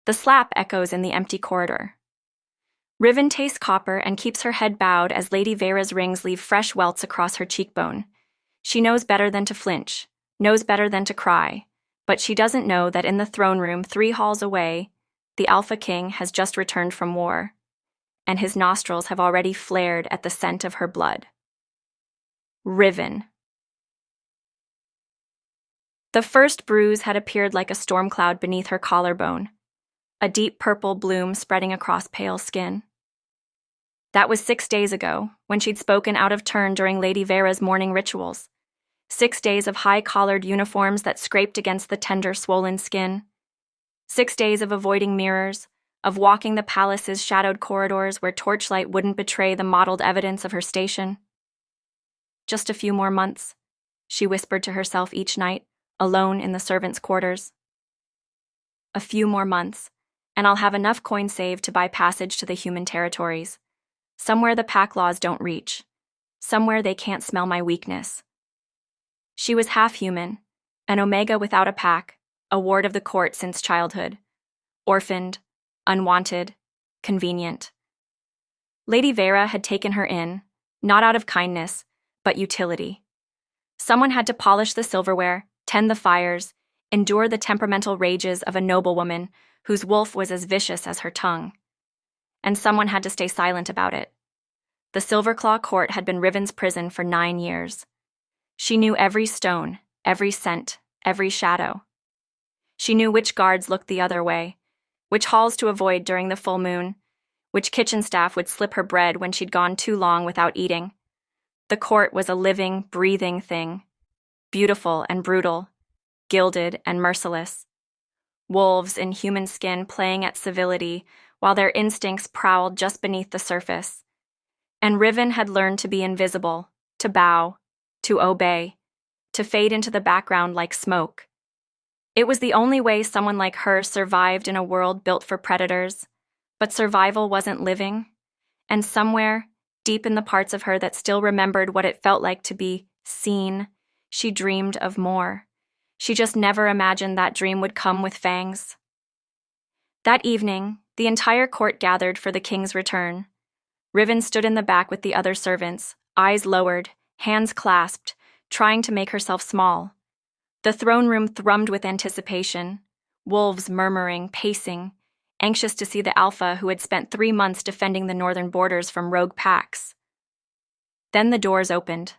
The slap echoes in the empty corridor. Riven tastes copper and keeps her head bowed as Lady Vera's rings leave fresh welts across her cheekbone. She knows better than to flinch, knows better than to cry, but she doesn't know that in the throne room 3 halls away, the Alpha King has just returned from war, and his nostrils have already flared at the scent of her blood. Riven. The first bruise had appeared like a storm cloud beneath her collarbone, a deep purple bloom spreading across pale skin. That was 6 days ago, when she'd spoken out of turn during Lady Vera's morning rituals. 6 days of high-collared uniforms that scraped against the tender, swollen skin. 6 days of avoiding mirrors, of walking the palace's shadowed corridors where torchlight wouldn't betray the mottled evidence of her station. Just a few more months, she whispered to herself each night, alone in the servants' quarters. A few more months, and I'll have enough coin saved to buy passage to the human territories. Somewhere the pack laws don't reach. Somewhere they can't smell my weakness. She was half human, an omega without a pack, a ward of the court since childhood. Orphaned, unwanted, convenient. Lady Vera had taken her in, not out of kindness, but utility. Someone had to polish the silverware, tend the fires, endure the temperamental rages of a noblewoman whose wolf was as vicious as her tongue. And someone had to stay silent about it. The Silverclaw Court had been Riven's prison for 9 years. She knew every stone, every scent, every shadow. She knew which guards looked the other way, which halls to avoid during the full moon, which kitchen staff would slip her bread when she'd gone too long without eating. The court was a living, breathing thing, beautiful and brutal, gilded and merciless. Wolves in human skin playing at civility while their instincts prowled just beneath the surface. And Riven had learned to be invisible, to bow, to obey, to fade into the background like smoke. It was the only way someone like her survived in a world built for predators, but survival wasn't living, and somewhere, deep in the parts of her that still remembered what it felt like to be seen, she dreamed of more. She just never imagined that dream would come with fangs. That evening, the entire court gathered for the king's return. Riven stood in the back with the other servants, eyes lowered, hands clasped, trying to make herself small. The throne room thrummed with anticipation, wolves murmuring, pacing, anxious to see the Alpha who had spent 3 months defending the northern borders from rogue packs. Then the doors opened.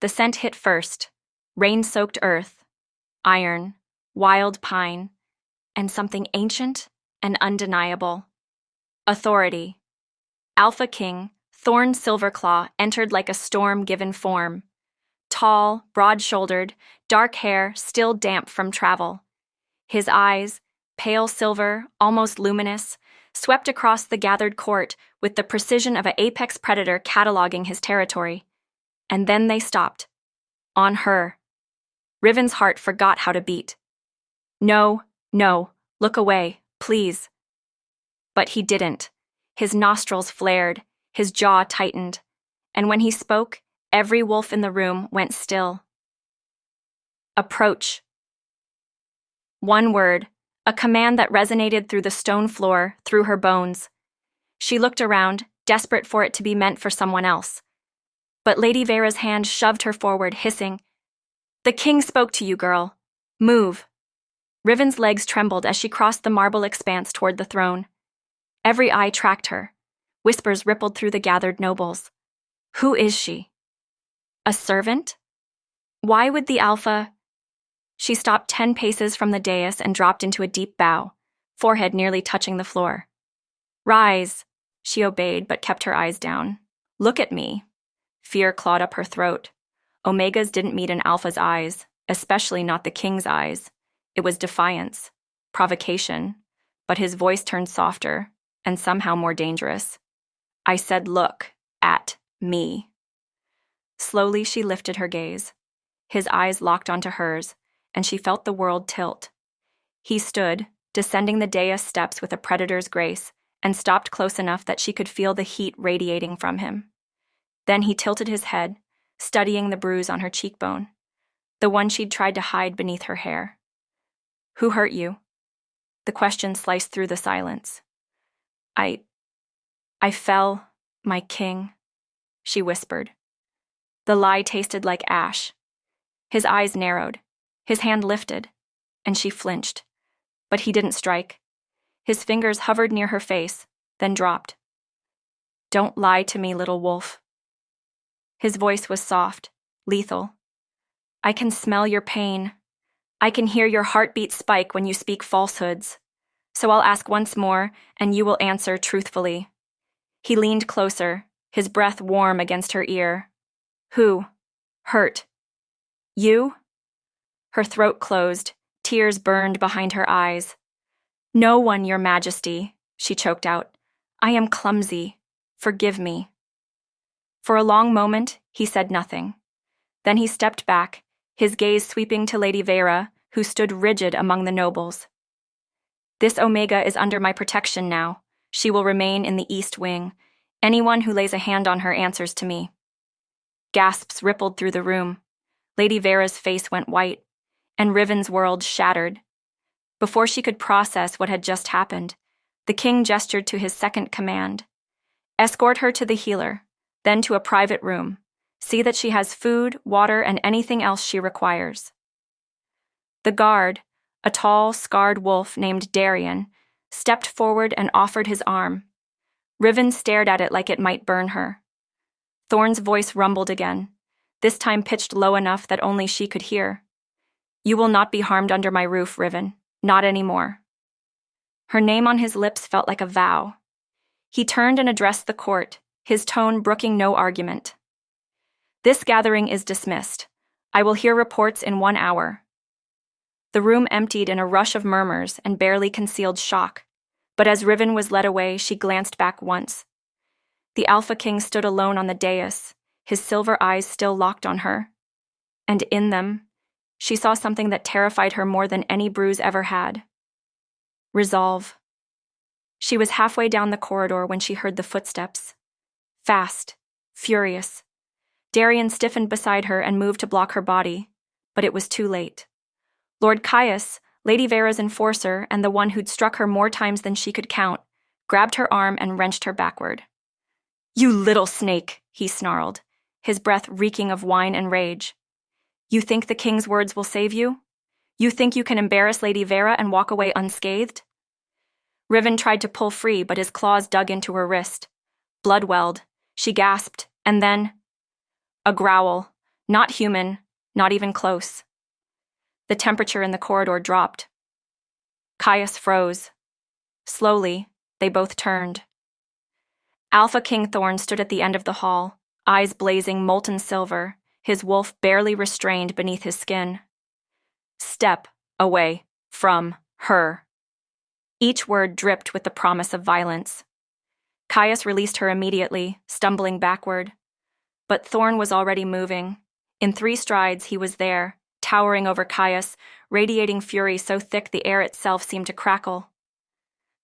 The scent hit first, rain-soaked earth, iron, wild pine, and something ancient and undeniable. Authority. Alpha King, Thorn Silverclaw, entered like a storm-given form. Tall, broad-shouldered, dark hair still damp from travel. His eyes, pale silver, almost luminous, swept across the gathered court with the precision of an apex predator cataloging his territory. And then they stopped. On her. Riven's heart forgot how to beat. No, no, look away, please. But he didn't. His nostrils flared, his jaw tightened, and when he spoke, every wolf in the room went still. Approach. One word, a command that resonated through the stone floor, through her bones. She looked around, desperate for it to be meant for someone else. But Lady Vera's hand shoved her forward, hissing, "The king spoke to you, girl. Move." Riven's legs trembled as she crossed the marble expanse toward the throne. Every eye tracked her. Whispers rippled through the gathered nobles. Who is she? A servant? Why would the Alpha... She stopped 10 paces from the dais and dropped into a deep bow, forehead nearly touching the floor. Rise, she obeyed but kept her eyes down. Look at me. Fear clawed up her throat. Omegas didn't meet an Alpha's eyes, especially not the king's eyes. It was defiance, provocation, but his voice turned softer and somehow more dangerous. I said, look at me. Slowly she lifted her gaze. His eyes locked onto hers, and she felt the world tilt. He stood, descending the dais steps with a predator's grace, and stopped close enough that she could feel the heat radiating from him. Then he tilted his head, studying the bruise on her cheekbone, the one she'd tried to hide beneath her hair. Who hurt you? The question sliced through the silence. I fell, my king, she whispered. The lie tasted like ash. His eyes narrowed, his hand lifted, and she flinched. But he didn't strike. His fingers hovered near her face, then dropped. Don't lie to me, little wolf. His voice was soft, lethal. I can smell your pain. I can hear your heartbeat spike when you speak falsehoods. So I'll ask once more, and you will answer truthfully. He leaned closer, his breath warm against her ear. Who? Hurt. You? Her throat closed, tears burned behind her eyes. No one, Your Majesty, she choked out. I am clumsy. Forgive me. For a long moment, he said nothing. Then he stepped back, his gaze sweeping to Lady Vera, who stood rigid among the nobles. This Omega is under my protection now. She will remain in the East Wing. Anyone who lays a hand on her answers to me. Gasps rippled through the room. Lady Vera's face went white, and Riven's world shattered. Before she could process what had just happened, the king gestured to his second command. Escort her to the healer, then to a private room. See that she has food, water, and anything else she requires. The guard, a tall, scarred wolf named Darian, stepped forward and offered his arm. Riven stared at it like it might burn her. Thorn's voice rumbled again, this time pitched low enough that only she could hear. You will not be harmed under my roof, Riven. Not anymore. Her name on his lips felt like a vow. He turned and addressed the court, his tone brooking no argument. This gathering is dismissed. I will hear reports in 1 hour. The room emptied in a rush of murmurs and barely concealed shock, but as Riven was led away, she glanced back once. The Alpha King stood alone on the dais, his silver eyes still locked on her. And in them, she saw something that terrified her more than any Bruise ever had. Resolve. She was halfway down the corridor when she heard the footsteps. Fast, furious. Darian stiffened beside her and moved to block her body, but it was too late. Lord Caius, Lady Vera's enforcer and the one who'd struck her more times than she could count, grabbed her arm and wrenched her backward. You little snake, he snarled, his breath reeking of wine and rage. You think the king's words will save you? You think you can embarrass Lady Vera and walk away unscathed? Riven tried to pull free, but his claws dug into her wrist. Blood welled. She gasped, and then... a growl. Not human, not even close. The temperature in the corridor dropped. Caius froze. Slowly, they both turned. Alpha King Thorn stood at the end of the hall, eyes blazing molten silver, his wolf barely restrained beneath his skin. Step away from her. Each word dripped with the promise of violence. Caius released her immediately, stumbling backward. But Thorn was already moving. In 3 strides, he was there, towering over Caius, radiating fury so thick the air itself seemed to crackle.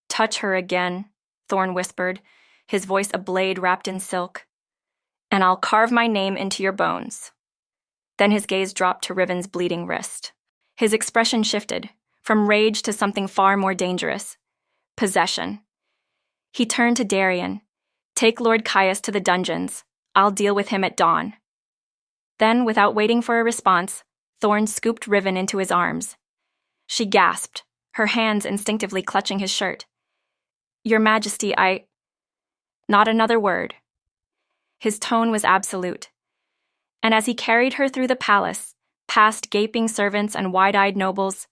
Touch her again, Thorn whispered, his voice a blade wrapped in silk. And I'll carve my name into your bones. Then his gaze dropped to Riven's bleeding wrist. His expression shifted, from rage to something far more dangerous. Possession. He turned to Darian. Take Lord Caius to the dungeons. I'll deal with him at dawn. Then, without waiting for a response, Thorn scooped Riven into his arms. She gasped, her hands instinctively clutching his shirt. Your Majesty, Not another word. His tone was absolute. And as he carried her through the palace, past gaping servants and wide-eyed nobles,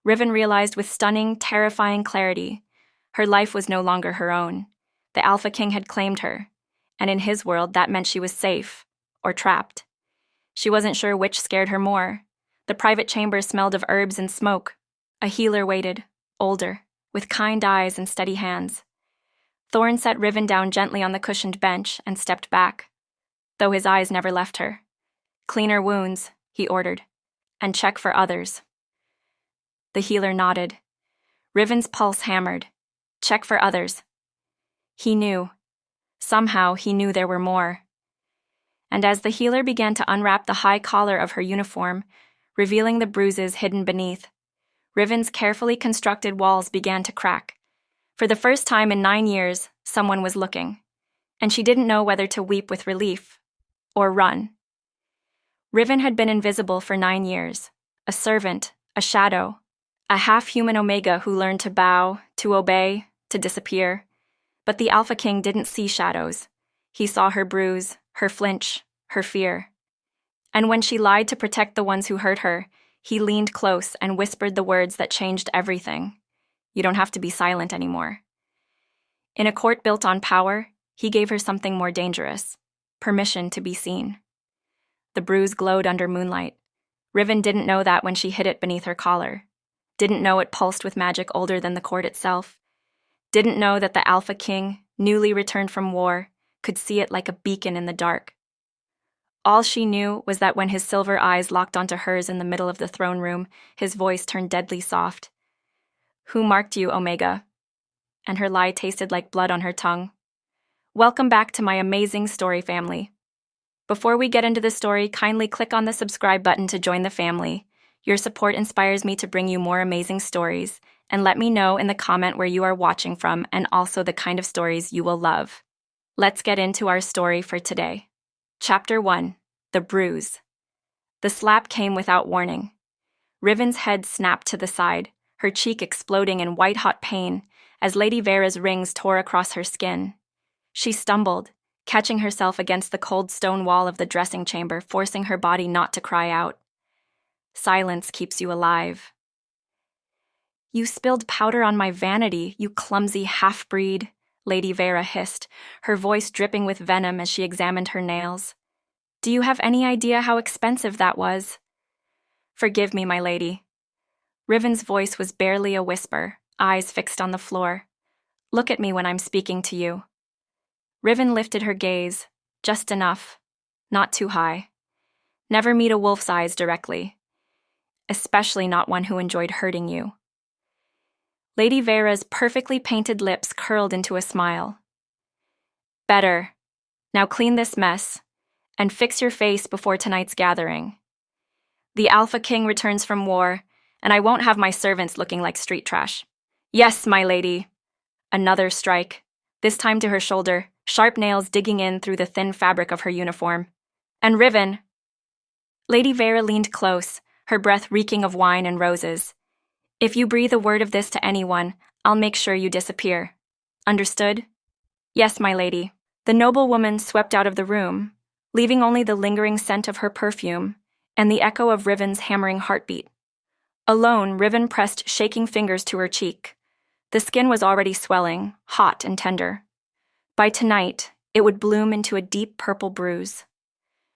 Riven realized with stunning, terrifying clarity, her life was no longer her own. The Alpha King had claimed her, and in his world that meant she was safe, or trapped. She wasn't sure which scared her more. The private chamber smelled of herbs and smoke. A healer waited, older, with kind eyes and steady hands. Thorn set Riven down gently on the cushioned bench and stepped back, though his eyes never left her. Cleaner wounds, he ordered, and check for others. The healer nodded. Riven's pulse hammered. Check for others. He knew. Somehow he knew there were more. And as the healer began to unwrap the high collar of her uniform, revealing the bruises hidden beneath, Riven's carefully constructed walls began to crack. For the first time in 9 years, someone was looking, and she didn't know whether to weep with relief or run. Riven had been invisible for 9 years, a servant, a shadow, a half-human Omega who learned to bow, to obey, to disappear. But the Alpha King didn't see shadows. He saw her bruise, her flinch, her fear. And when she lied to protect the ones who hurt her, he leaned close and whispered the words that changed everything. You don't have to be silent anymore. In a court built on power, he gave her something more dangerous: permission to be seen. The bruise glowed under moonlight. Riven didn't know that when she hid it beneath her collar. Didn't know it pulsed with magic older than the court itself. Didn't know that the Alpha King, newly returned from war, could see it like a beacon in the dark. All she knew was that when his silver eyes locked onto hers in the middle of the throne room, his voice turned deadly soft. Who marked you, Omega? And her lie tasted like blood on her tongue. Welcome back to my amazing story family. Before we get into the story, kindly click on the subscribe button to join the family. Your support inspires me to bring you more amazing stories, and let me know in the comment where you are watching from and also the kind of stories you will love. Let's get into our story for today. Chapter 1. The Bruise. The slap came without warning. Riven's head snapped to the side, her cheek exploding in white-hot pain as Lady Vera's rings tore across her skin. She stumbled, catching herself against the cold stone wall of the dressing chamber, forcing her body not to cry out. Silence keeps you alive. You spilled powder on my vanity, you clumsy half-breed, Lady Vera hissed, her voice dripping with venom as she examined her nails. Do you have any idea how expensive that was? Forgive me, my lady. Riven's voice was barely a whisper, eyes fixed on the floor. Look at me when I'm speaking to you. Riven lifted her gaze, just enough, not too high. Never meet a wolf's eyes directly, especially not one who enjoyed hurting you. Lady Vera's perfectly painted lips curled into a smile. Better. Now clean this mess, and fix your face before tonight's gathering. The Alpha King returns from war, and I won't have my servants looking like street trash. Yes, my lady. Another strike, this time to her shoulder, sharp nails digging in through the thin fabric of her uniform. And Riven. Lady Vera leaned close, her breath reeking of wine and roses. If you breathe a word of this to anyone, I'll make sure you disappear. Understood? Yes, my lady. The noblewoman swept out of the room, leaving only the lingering scent of her perfume and the echo of Riven's hammering heartbeat. Alone, Riven pressed shaking fingers to her cheek. The skin was already swelling, hot and tender. By tonight, it would bloom into a deep purple bruise.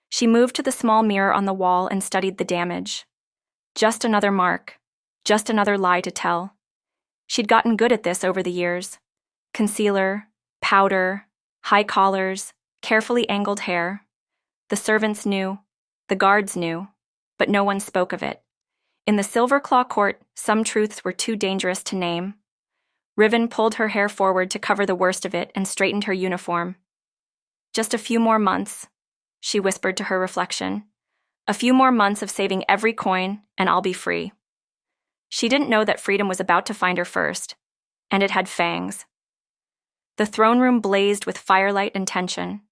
She moved to the small mirror on the wall and studied the damage. Just another mark. Just another lie to tell. She'd gotten good at this over the years. Concealer, powder, high collars, carefully angled hair. The servants knew, the guards knew, but no one spoke of it. In the Silverclaw court, some truths were too dangerous to name. Riven pulled her hair forward to cover the worst of it and straightened her uniform. Just a few more months, she whispered to her reflection. A few more months of saving every coin, and I'll be free. She didn't know that freedom was about to find her first, and it had fangs. The throne room blazed with firelight and tension.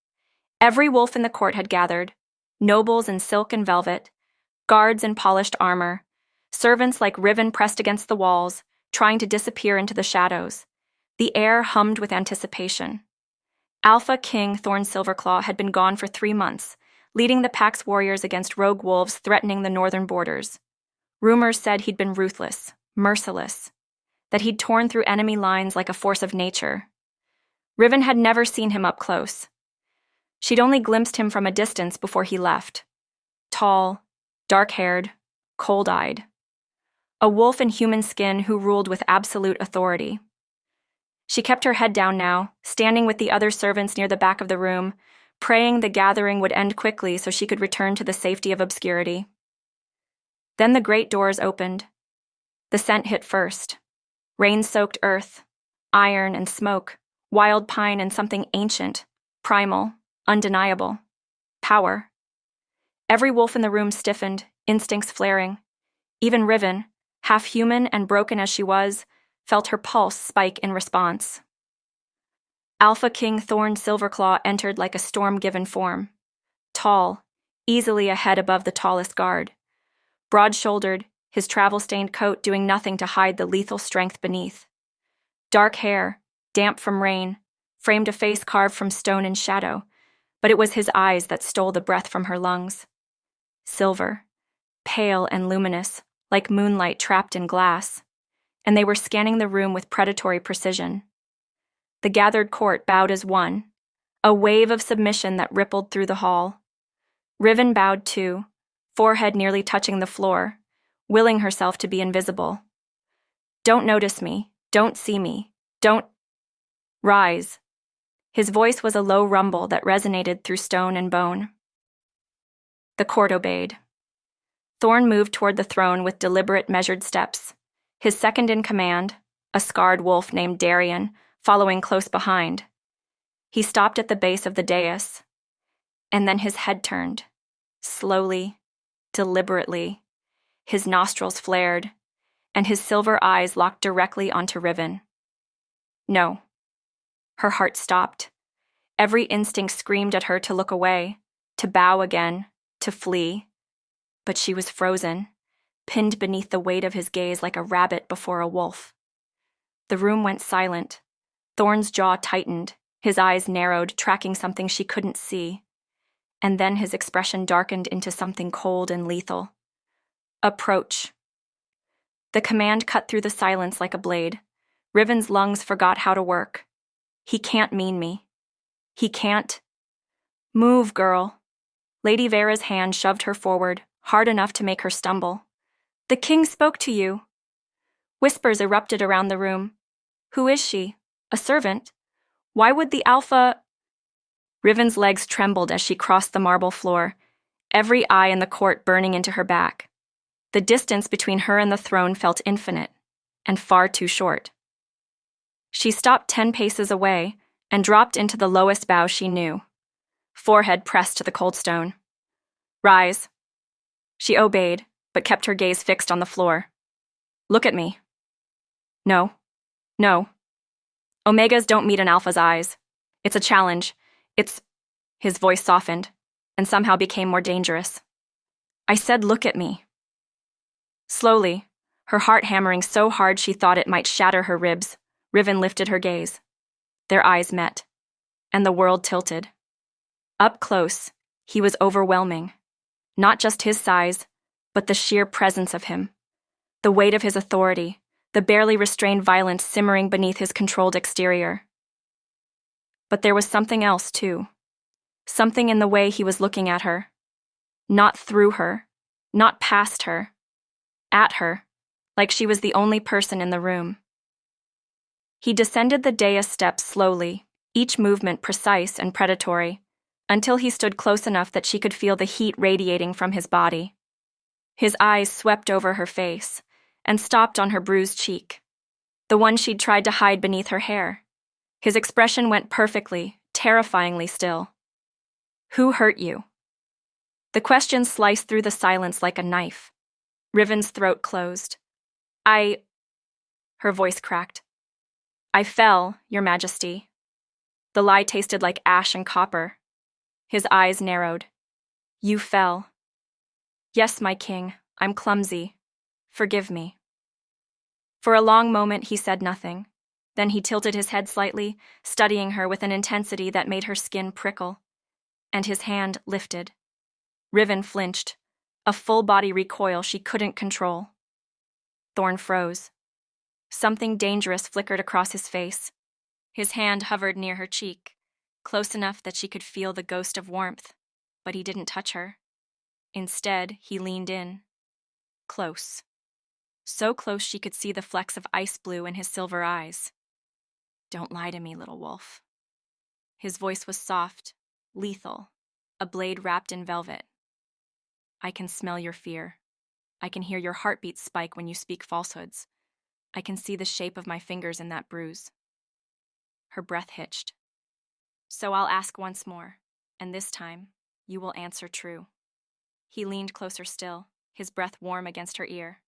Every wolf in the court had gathered, nobles in silk and velvet, guards in polished armor, servants like Riven pressed against the walls, trying to disappear into the shadows. The air hummed with anticipation. Alpha King Thorn Silverclaw had been gone for 3 months, leading the pack's warriors against rogue wolves threatening the northern borders. Rumors said he'd been ruthless, merciless, that he'd torn through enemy lines like a force of nature. Riven had never seen him up close. She'd only glimpsed him from a distance before he left. Tall, dark-haired, cold-eyed. A wolf in human skin who ruled with absolute authority. She kept her head down now, standing with the other servants near the back of the room, praying the gathering would end quickly so she could return to the safety of obscurity. Then the great doors opened. The scent hit first. Rain-soaked earth, iron and smoke, wild pine and something ancient, primal, undeniable. Power. Every wolf in the room stiffened, instincts flaring. Even Riven, half human and broken as she was, felt her pulse spike in response. Alpha King Thorn Silverclaw entered like a storm-given form. Tall, easily a head above the tallest guard. Broad-shouldered, his travel-stained coat doing nothing to hide the lethal strength beneath. Dark hair, damp from rain, framed a face carved from stone and shadow, but it was his eyes that stole the breath from her lungs. Silver, pale and luminous, like moonlight trapped in glass, and they were scanning the room with predatory precision. The gathered court bowed as one, a wave of submission that rippled through the hall. Riven bowed too, forehead nearly touching the floor, willing herself to be invisible. "Don't notice me, don't see me, don't rise." His voice was a low rumble that resonated through stone and bone. The court obeyed. Thorn moved toward the throne with deliberate, measured steps, his second in command, a scarred wolf named Darian, following close behind. He stopped at the base of the dais, and then his head turned, slowly, deliberately. His nostrils flared, and his silver eyes locked directly onto Riven. No. Her heart stopped. Every instinct screamed at her to look away, to bow again, to flee. But she was frozen, pinned beneath the weight of his gaze like a rabbit before a wolf. The room went silent. Thorn's jaw tightened, his eyes narrowed, tracking something she couldn't see. And then his expression darkened into something cold and lethal. Approach. The command cut through the silence like a blade. Riven's lungs forgot how to work. He can't mean me. He can't. Move, girl. Lady Vera's hand shoved her forward, hard enough to make her stumble. The king spoke to you. Whispers erupted around the room. Who is she? A servant? Why would the Alpha... Riven's legs trembled as she crossed the marble floor, every eye in the court burning into her back. The distance between her and the throne felt infinite, and far too short. She stopped 10 paces away and dropped into the lowest bow she knew, forehead pressed to the cold stone. Rise. She obeyed, but kept her gaze fixed on the floor. Look at me. No. No. Omegas don't meet an alpha's eyes. It's a challenge. It's... His voice softened, and somehow became more dangerous. I said look at me. Slowly, her heart hammering so hard she thought it might shatter her ribs, Riven lifted her gaze. Their eyes met, and the world tilted. Up close, he was overwhelming. Not just his size, but the sheer presence of him. The weight of his authority, the barely restrained violence simmering beneath his controlled exterior. But there was something else, too. Something in the way he was looking at her. Not through her, not past her. At her, like she was the only person in the room. He descended the dais steps slowly, each movement precise and predatory, until he stood close enough that she could feel the heat radiating from his body. His eyes swept over her face and stopped on her bruised cheek, the one she'd tried to hide beneath her hair. His expression went perfectly, terrifyingly still. Who hurt you? The question sliced through the silence like a knife. Riven's throat closed. Her voice cracked. I fell, Your Majesty. The lie tasted like ash and copper. His eyes narrowed. You fell. Yes, my king, I'm clumsy. Forgive me. For a long moment he said nothing. Then he tilted his head slightly, studying her with an intensity that made her skin prickle. And his hand lifted. Riven flinched, a full-body recoil she couldn't control. Thorn froze. Something dangerous flickered across his face. His hand hovered near her cheek, close enough that she could feel the ghost of warmth, but he didn't touch her. Instead, he leaned in. Close. So close she could see the flecks of ice blue in his silver eyes. Don't lie to me, little wolf. His voice was soft, lethal, a blade wrapped in velvet. I can smell your fear. I can hear your heartbeat spike when you speak falsehoods. I can see the shape of my fingers in that bruise. Her breath hitched. So I'll ask once more, and this time, you will answer true. He leaned closer still, his breath warm against her ear.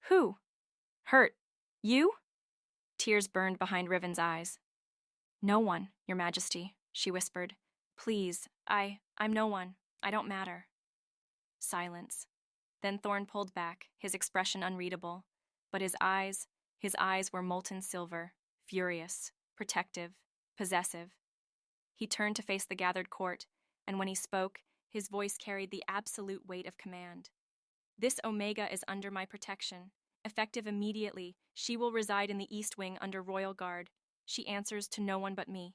Who? Hurt? You? Tears burned behind Riven's eyes. No one, Your Majesty, she whispered. Please, I'm no one. I don't matter. Silence. Then Thorn pulled back, his expression unreadable. But his eyes were molten silver, furious, protective, possessive. He turned to face the gathered court, and when he spoke, his voice carried the absolute weight of command. This Omega is under my protection. Effective immediately, she will reside in the East Wing under royal guard. She answers to no one but me.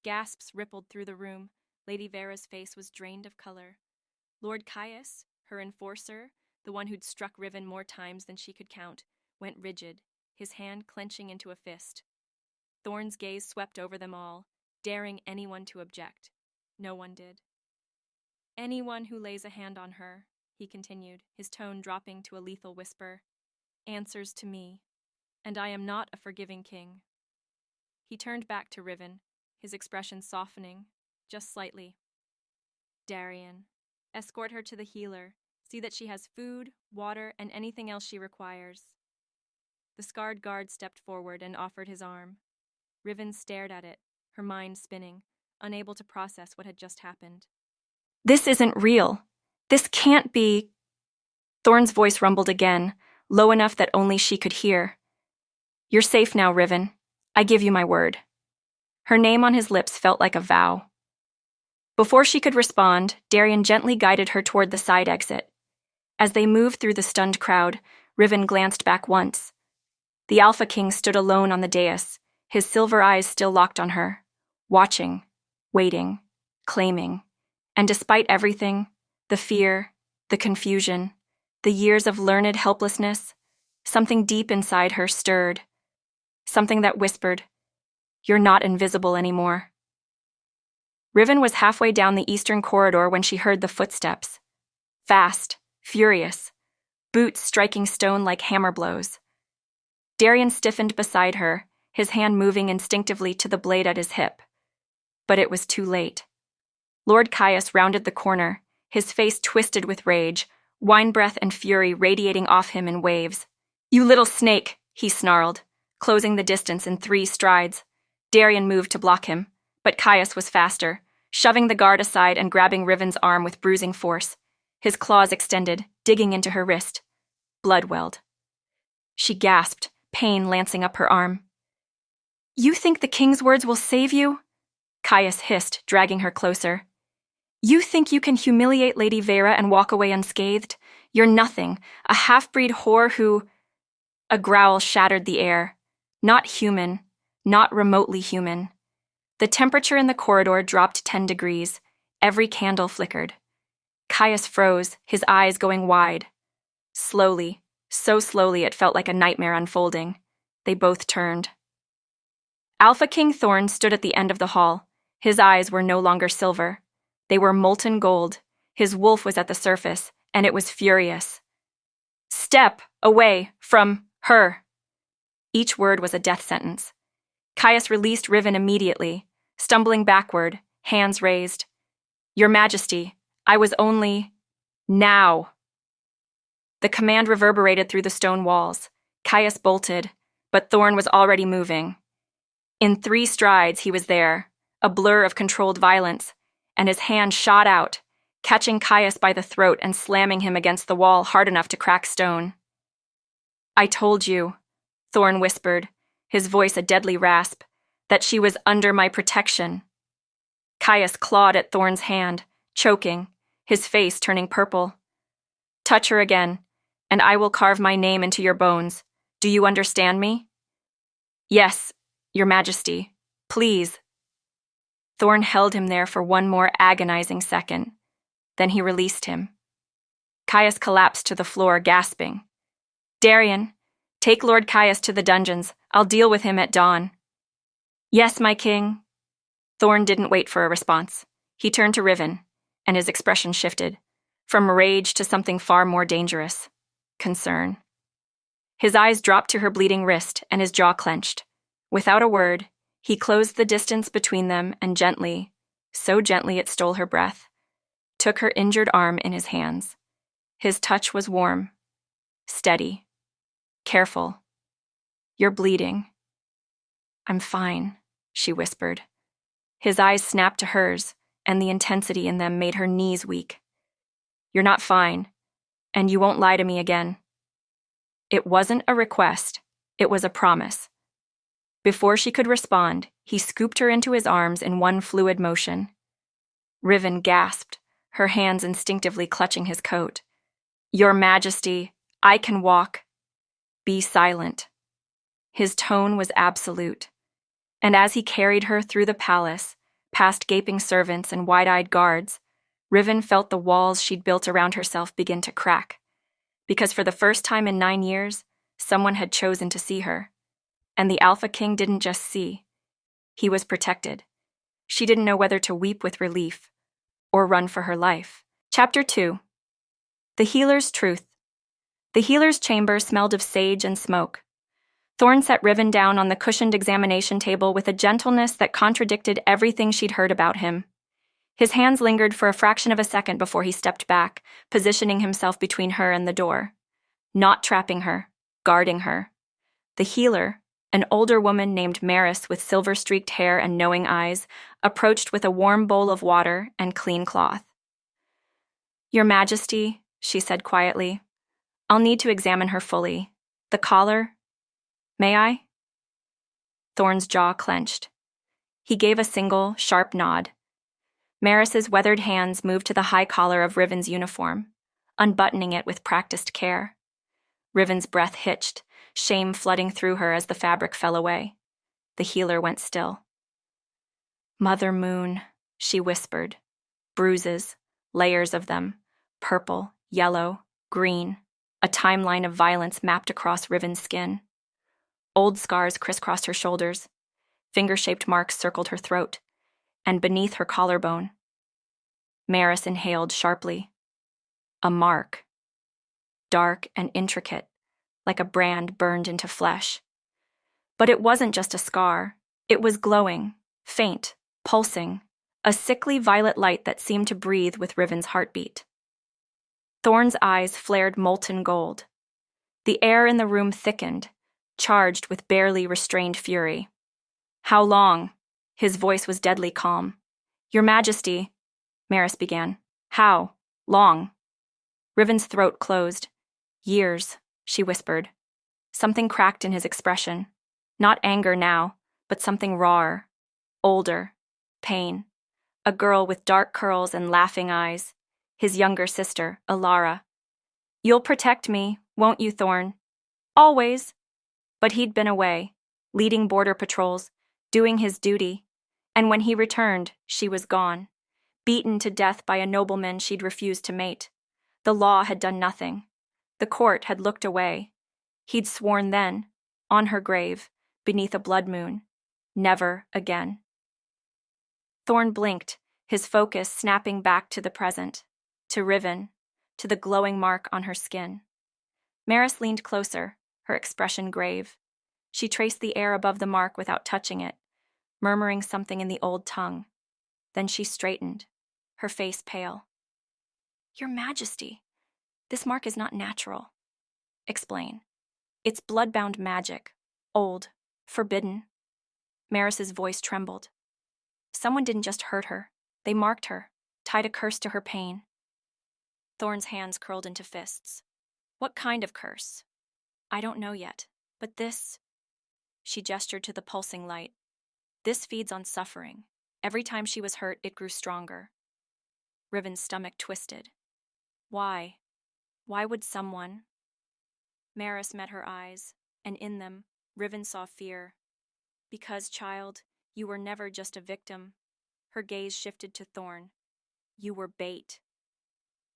Gasps rippled through the room. Lady Vera's face was drained of color. Lord Caius, her enforcer, the one who'd struck Riven more times than she could count, went rigid, his hand clenching into a fist. Thorn's gaze swept over them all, daring anyone to object. No one did. Anyone who lays a hand on her, he continued, his tone dropping to a lethal whisper, answers to me, and I am not a forgiving king. He turned back to Riven, his expression softening, just slightly. Darian, escort her to the healer. See that she has food, water, and anything else she requires. The scarred guard stepped forward and offered his arm. Riven stared at it, her mind spinning, unable to process what had just happened. This isn't real. This can't be. Thorn's voice rumbled again, low enough that only she could hear. You're safe now, Riven. I give you my word. Her name on his lips felt like a vow. Before she could respond, Darian gently guided her toward the side exit. As they moved through the stunned crowd, Riven glanced back once. The Alpha King stood alone on the dais, his silver eyes still locked on her, watching, waiting, claiming. And despite everything, the fear, the confusion, the years of learned helplessness, something deep inside her stirred. Something that whispered, "You're not invisible anymore." Riven was halfway down the eastern corridor when she heard the footsteps. Fast, furious, boots striking stone like hammer blows. Darian stiffened beside her, his hand moving instinctively to the blade at his hip. But it was too late. Lord Caius rounded the corner, his face twisted with rage, wine breath and fury radiating off him in waves. "You little snake," he snarled, closing the distance in 3 strides. Darian moved to block him, but Caius was faster, shoving the guard aside and grabbing Riven's arm with bruising force. His claws extended, digging into her wrist. Blood welled. She gasped, pain lancing up her arm. "You think the king's words will save you?" Caius hissed, dragging her closer. "You think you can humiliate Lady Vera and walk away unscathed? You're nothing, a half-breed whore who—" A growl shattered the air. Not human, not remotely human. The temperature in the corridor dropped 10 degrees. Every candle flickered. Caius froze, his eyes going wide. Slowly, so slowly it felt like a nightmare unfolding. They both turned. Alpha King Thorn stood at the end of the hall. His eyes were no longer silver. They were molten gold. His wolf was at the surface, and it was furious. "Step away from her." Each word was a death sentence. Caius released Riven immediately, stumbling backward, hands raised. "Your Majesty, I was only— now." The command reverberated through the stone walls. Caius bolted, but Thorn was already moving. In 3 strides he was there, a blur of controlled violence, and his hand shot out, catching Caius by the throat and slamming him against the wall hard enough to crack stone. "I told you," Thorn whispered, his voice a deadly rasp, "that she was under my protection." Caius clawed at Thorn's hand, choking, his face turning purple. "Touch her again, and I will carve my name into your bones. Do you understand me?" "Yes, Your Majesty. Please." Thorn held him there for one more agonizing second. Then he released him. Caius collapsed to the floor, gasping. "Darian, take Lord Caius to the dungeons. I'll deal with him at dawn." "Yes, my king." Thorn didn't wait for a response. He turned to Riven, and his expression shifted, from rage to something far more dangerous. Concern. His eyes dropped to her bleeding wrist, and his jaw clenched. Without a word, he closed the distance between them and gently, so gently it stole her breath, took her injured arm in his hands. His touch was warm, Steady. Careful. You're bleeding. I'm fine, she whispered. His eyes snapped to hers, and the intensity in them made her knees weak. You're not fine, and you won't lie to me again. It wasn't a request, it was a promise. Before she could respond, he scooped her into his arms in one fluid motion. Riven gasped, her hands instinctively clutching his coat. Your Majesty, I can walk. Be silent. His tone was absolute. And as he carried her through the palace, past gaping servants and wide-eyed guards, Riven felt the walls she'd built around herself begin to crack. Because for the first time in 9 years, someone had chosen to see her. And the Alpha King didn't just see. He was protected. She didn't know whether to weep with relief or run for her life. Chapter 2. The Healer's Truth. The healer's chamber smelled of sage and smoke. Thorn set Riven down on the cushioned examination table with a gentleness that contradicted everything she'd heard about him. His hands lingered for a fraction of a second before he stepped back, positioning himself between her and the door. Not trapping her, guarding her. The healer, an older woman named Maris with silver-streaked hair and knowing eyes, approached with a warm bowl of water and clean cloth. Your Majesty, she said quietly, I'll need to examine her fully. The collar? May I? Thorn's jaw clenched. He gave a single, sharp nod. Maris's weathered hands moved to the high collar of Riven's uniform, unbuttoning it with practiced care. Riven's breath hitched, shame flooding through her as the fabric fell away. The healer went still. Mother Moon, she whispered. Bruises, layers of them, purple, yellow, green, a timeline of violence mapped across Riven's skin. Old scars crisscrossed her shoulders, finger-shaped marks circled her throat, and beneath her collarbone. Maris inhaled sharply. A mark. Dark and intricate, like a brand burned into flesh. But it wasn't just a scar. It was glowing, faint, pulsing, a sickly violet light that seemed to breathe with Riven's heartbeat. Thorn's eyes flared molten gold. The air in the room thickened, charged with barely restrained fury. How long? His voice was deadly calm. Your Majesty, Maris began. How? Long? Riven's throat closed. Years, she whispered. Something cracked in his expression. Not anger now, but something rawer. Older. Pain. A girl with dark curls and laughing eyes. His younger sister, Alara. You'll protect me, won't you, Thorn? Always. But he'd been away, leading border patrols, doing his duty. And when he returned, she was gone. Beaten to death by a nobleman she'd refused to mate. The law had done nothing. The court had looked away. He'd sworn then, on her grave, beneath a blood moon, never again. Thorn blinked, his focus snapping back to the present, to Riven, to the glowing mark on her skin. Maris leaned closer, her expression grave. She traced the air above the mark without touching it, murmuring something in the old tongue. Then she straightened, her face pale. Your Majesty, this mark is not natural. Explain. It's blood-bound magic, old, forbidden. Maris's voice trembled. Someone didn't just hurt her. They marked her, tied a curse to her pain. Thorn's hands curled into fists. What kind of curse? I don't know yet, but this... She gestured to the pulsing light. This feeds on suffering. Every time she was hurt, it grew stronger. Riven's stomach twisted. Why? Why would someone... Maris met her eyes, and in them, Riven saw fear. Because, child, you were never just a victim. Her gaze shifted to Thorn. You were bait.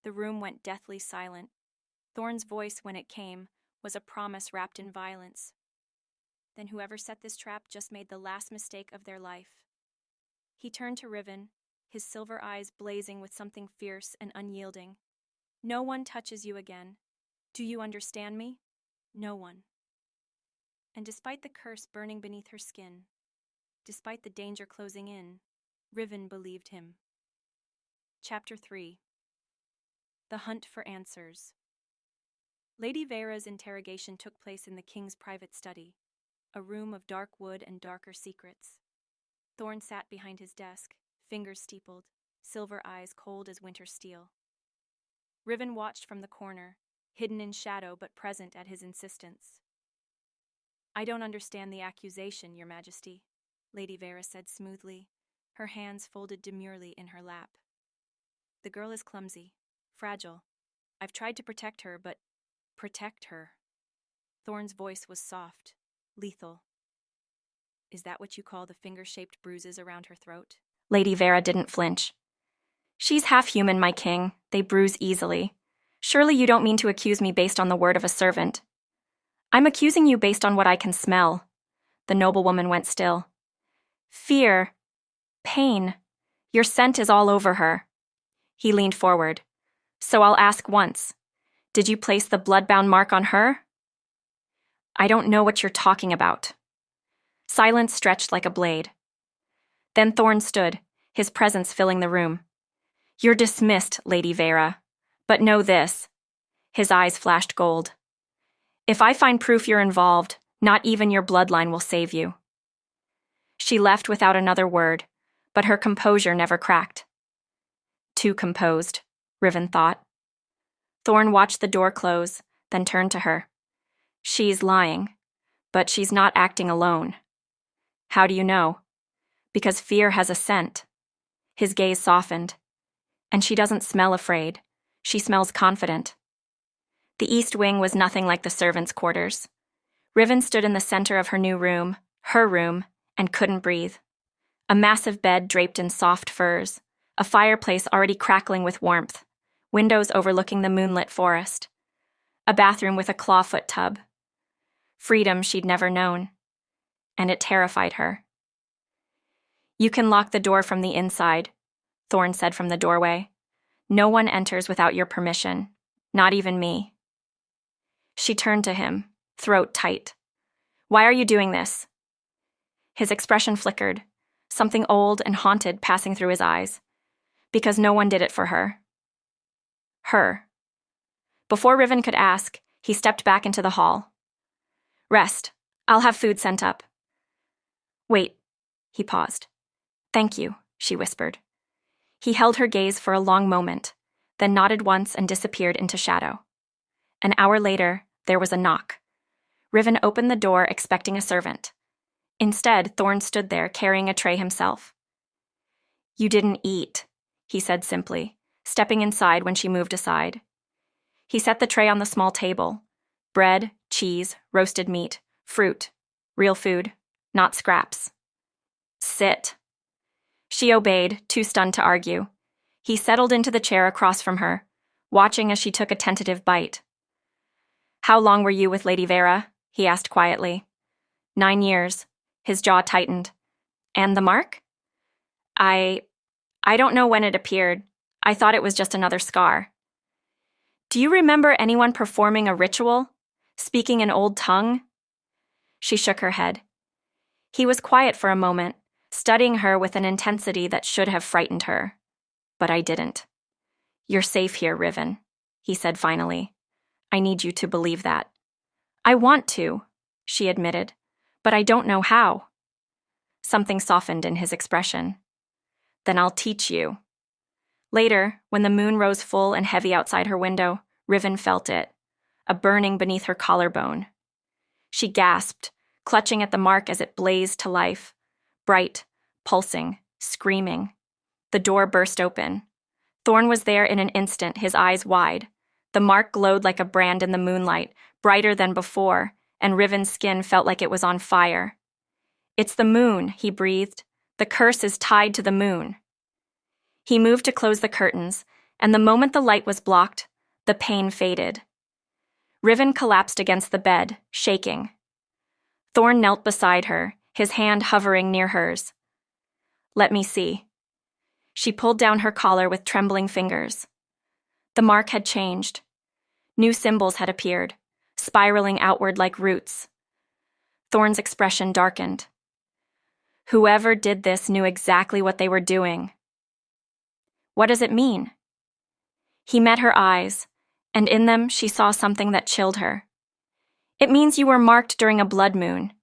The room went deathly silent. Thorn's voice, when it came, was a promise wrapped in violence. Then whoever set this trap just made the last mistake of their life. He turned to Riven, his silver eyes blazing with something fierce and unyielding. No one touches you again. Do you understand me? No one. And despite the curse burning beneath her skin, despite the danger closing in, Riven believed him. Chapter 3. The Hunt for Answers. Lady Vera's interrogation took place in the king's private study, a room of dark wood and darker secrets. Thorn sat behind his desk, fingers steepled, silver eyes cold as winter steel. Riven watched from the corner, hidden in shadow but present at his insistence. "I don't understand the accusation, Your Majesty," Lady Vera said smoothly, her hands folded demurely in her lap. "The girl is clumsy, fragile. I've tried to protect her, but protect her." Thorn's voice was soft, lethal. "Is that what you call the finger-shaped bruises around her throat?" Lady Vera didn't flinch. "She's half human, my king. They bruise easily. Surely you don't mean to accuse me based on the word of a servant." "I'm accusing you based on what I can smell." The noblewoman went still. "Fear. Pain. Your scent is all over her." He leaned forward. "So I'll ask once. Did you place the blood-bound mark on her?" "I don't know what you're talking about." Silence stretched like a blade. Then Thorn stood, his presence filling the room. "You're dismissed, Lady Vera. But know this." His eyes flashed gold. "If I find proof you're involved, not even your bloodline will save you." She left without another word, but her composure never cracked. Too composed, Riven thought. Thorn watched the door close, then turned to her. "She's lying, but she's not acting alone." "How do you know?" "Because fear has a scent." His gaze softened. "And she doesn't smell afraid. She smells confident." The east wing was nothing like the servants' quarters. Riven stood in the center of her new room, her room, and couldn't breathe. A massive bed draped in soft furs, a fireplace already crackling with warmth, windows overlooking the moonlit forest, a bathroom with a clawfoot tub. Freedom she'd never known, and it terrified her. "You can lock the door from the inside," Thorn said from the doorway. "No one enters without your permission, not even me." She turned to him, throat tight. "Why are you doing this?" His expression flickered, something old and haunted passing through his eyes. "Because no one did it for her." Her. Before Riven could ask, he stepped back into the hall. "Rest. I'll have food sent up." "Wait." He paused. "Thank you," she whispered. He held her gaze for a long moment, then nodded once and disappeared into shadow. An hour later, there was a knock. Riven opened the door expecting a servant. Instead, Thorn stood there carrying a tray himself. "You didn't eat," he said simply, stepping inside when she moved aside. He set the tray on the small table. Bread, cheese, roasted meat, fruit, real food, not scraps. "Sit." She obeyed, too stunned to argue. He settled into the chair across from her, watching as she took a tentative bite. "How long were you with Lady Vera?" he asked quietly. 9 years. His jaw tightened. "And the mark?" I don't know when it appeared. I thought it was just another scar." "Do you remember anyone performing a ritual? Speaking an old tongue?" She shook her head. He was quiet for a moment, studying her with an intensity that should have frightened her. "But I didn't." "You're safe here, Riven," he said finally. "I need you to believe that." "I want to," she admitted, "but I don't know how." Something softened in his expression. "Then I'll teach you." Later, when the moon rose full and heavy outside her window, Riven felt it, a burning beneath her collarbone. She gasped, clutching at the mark as it blazed to life, bright, pulsing, screaming. The door burst open. Thorn was there in an instant, his eyes wide. The mark glowed like a brand in the moonlight, brighter than before, and Riven's skin felt like it was on fire. "It's the moon," he breathed. "The curse is tied to the moon." He moved to close the curtains, and the moment the light was blocked, the pain faded. Riven collapsed against the bed, shaking. Thorn knelt beside her, his hand hovering near hers. "Let me see." She pulled down her collar with trembling fingers. The mark had changed. New symbols had appeared, spiraling outward like roots. Thorn's expression darkened. Whoever did this knew exactly what they were doing. "What does it mean?" He met her eyes, and in them she saw something that chilled her. It means you were marked during a blood moon,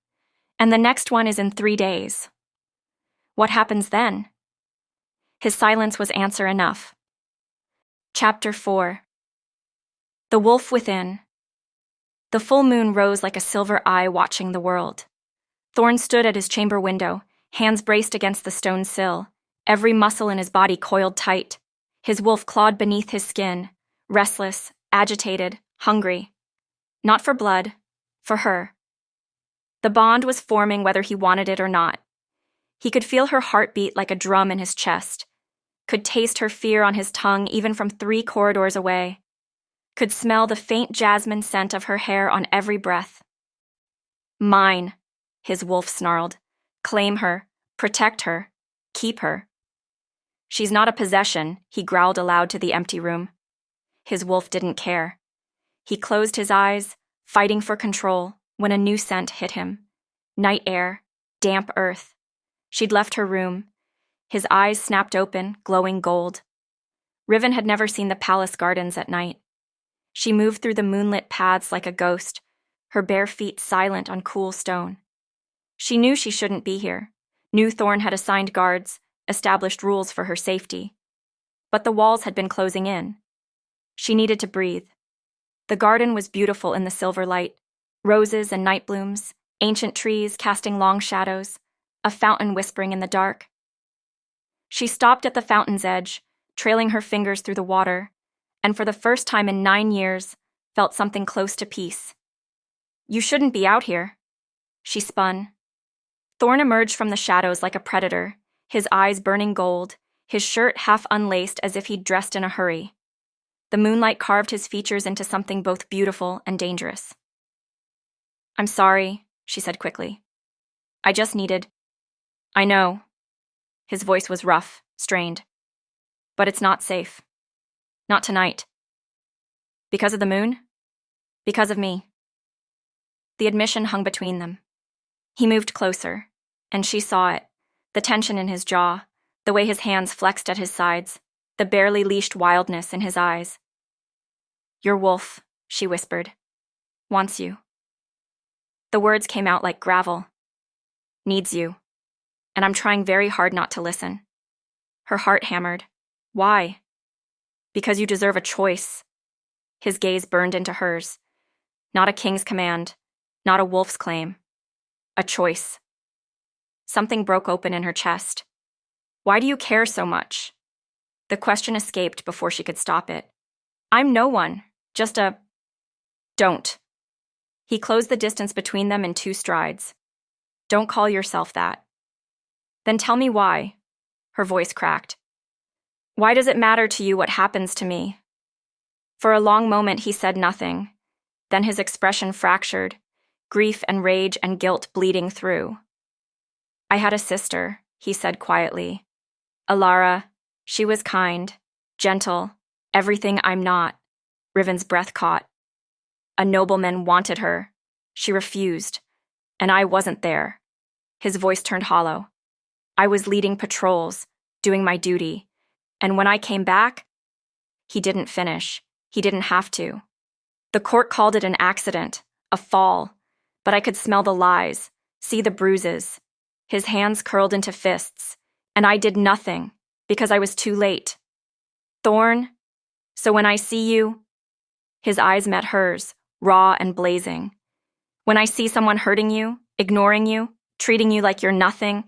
and the next one is in 3 days. What happens then? His silence was answer enough. Chapter 4. The Wolf Within. The full moon rose like a silver eye watching the world. Thorn stood at his chamber window, hands braced against the stone sill, every muscle in his body coiled tight. His wolf clawed beneath his skin, restless, agitated, hungry. Not for blood, for her. The bond was forming whether he wanted it or not. He could feel her heart beat like a drum in his chest, could taste her fear on his tongue even from 3 corridors away, could smell the faint jasmine scent of her hair on every breath. Mine, his wolf snarled. Claim her, protect her, keep her. She's not a possession, he growled aloud to the empty room. His wolf didn't care. He closed his eyes, fighting for control, when a new scent hit him. Night air, damp earth. She'd left her room. His eyes snapped open, glowing gold. Riven had never seen the palace gardens at night. She moved through the moonlit paths like a ghost, her bare feet silent on cool stone. She knew she shouldn't be here, knew Thorn had assigned guards, established rules for her safety. But the walls had been closing in. She needed to breathe. The garden was beautiful in the silver light, roses and night blooms, ancient trees casting long shadows, a fountain whispering in the dark. She stopped at the fountain's edge, trailing her fingers through the water, and for the first time in 9 years, felt something close to peace. You shouldn't be out here. She spun. Thorn emerged from the shadows like a predator, his eyes burning gold, his shirt half unlaced as if he'd dressed in a hurry. The moonlight carved his features into something both beautiful and dangerous. I'm sorry, she said quickly. I just needed... I know. His voice was rough, strained. But it's not safe. Not tonight. Because of the moon? Because of me. The admission hung between them. He moved closer, and she saw it, the tension in his jaw, the way his hands flexed at his sides, the barely leashed wildness in his eyes. Your wolf, she whispered, wants you. The words came out like gravel. Needs you. And I'm trying very hard not to listen. Her heart hammered. Why? Because you deserve a choice. His gaze burned into hers. Not a king's command, not a wolf's claim. A choice. Something broke open in her chest. Why do you care so much? The question escaped before she could stop it. I'm no one, just a... Don't. He closed the distance between them in 2 strides. Don't call yourself that. Then tell me why. Her voice cracked. Why does it matter to you what happens to me? For a long moment he said nothing. Then his expression fractured, grief and rage and guilt bleeding through. I had a sister, he said quietly. Alara, she was kind, gentle, everything I'm not. Riven's breath caught. A nobleman wanted her. She refused. And I wasn't there. His voice turned hollow. I was leading patrols, doing my duty. And when I came back, he didn't finish. He didn't have to. The court called it an accident, a fall, but I could smell the lies, see the bruises. His hands curled into fists, and I did nothing because I was too late. Thorn, so when I see you... His eyes met hers, raw and blazing. When I see someone hurting you, ignoring you, treating you like you're nothing...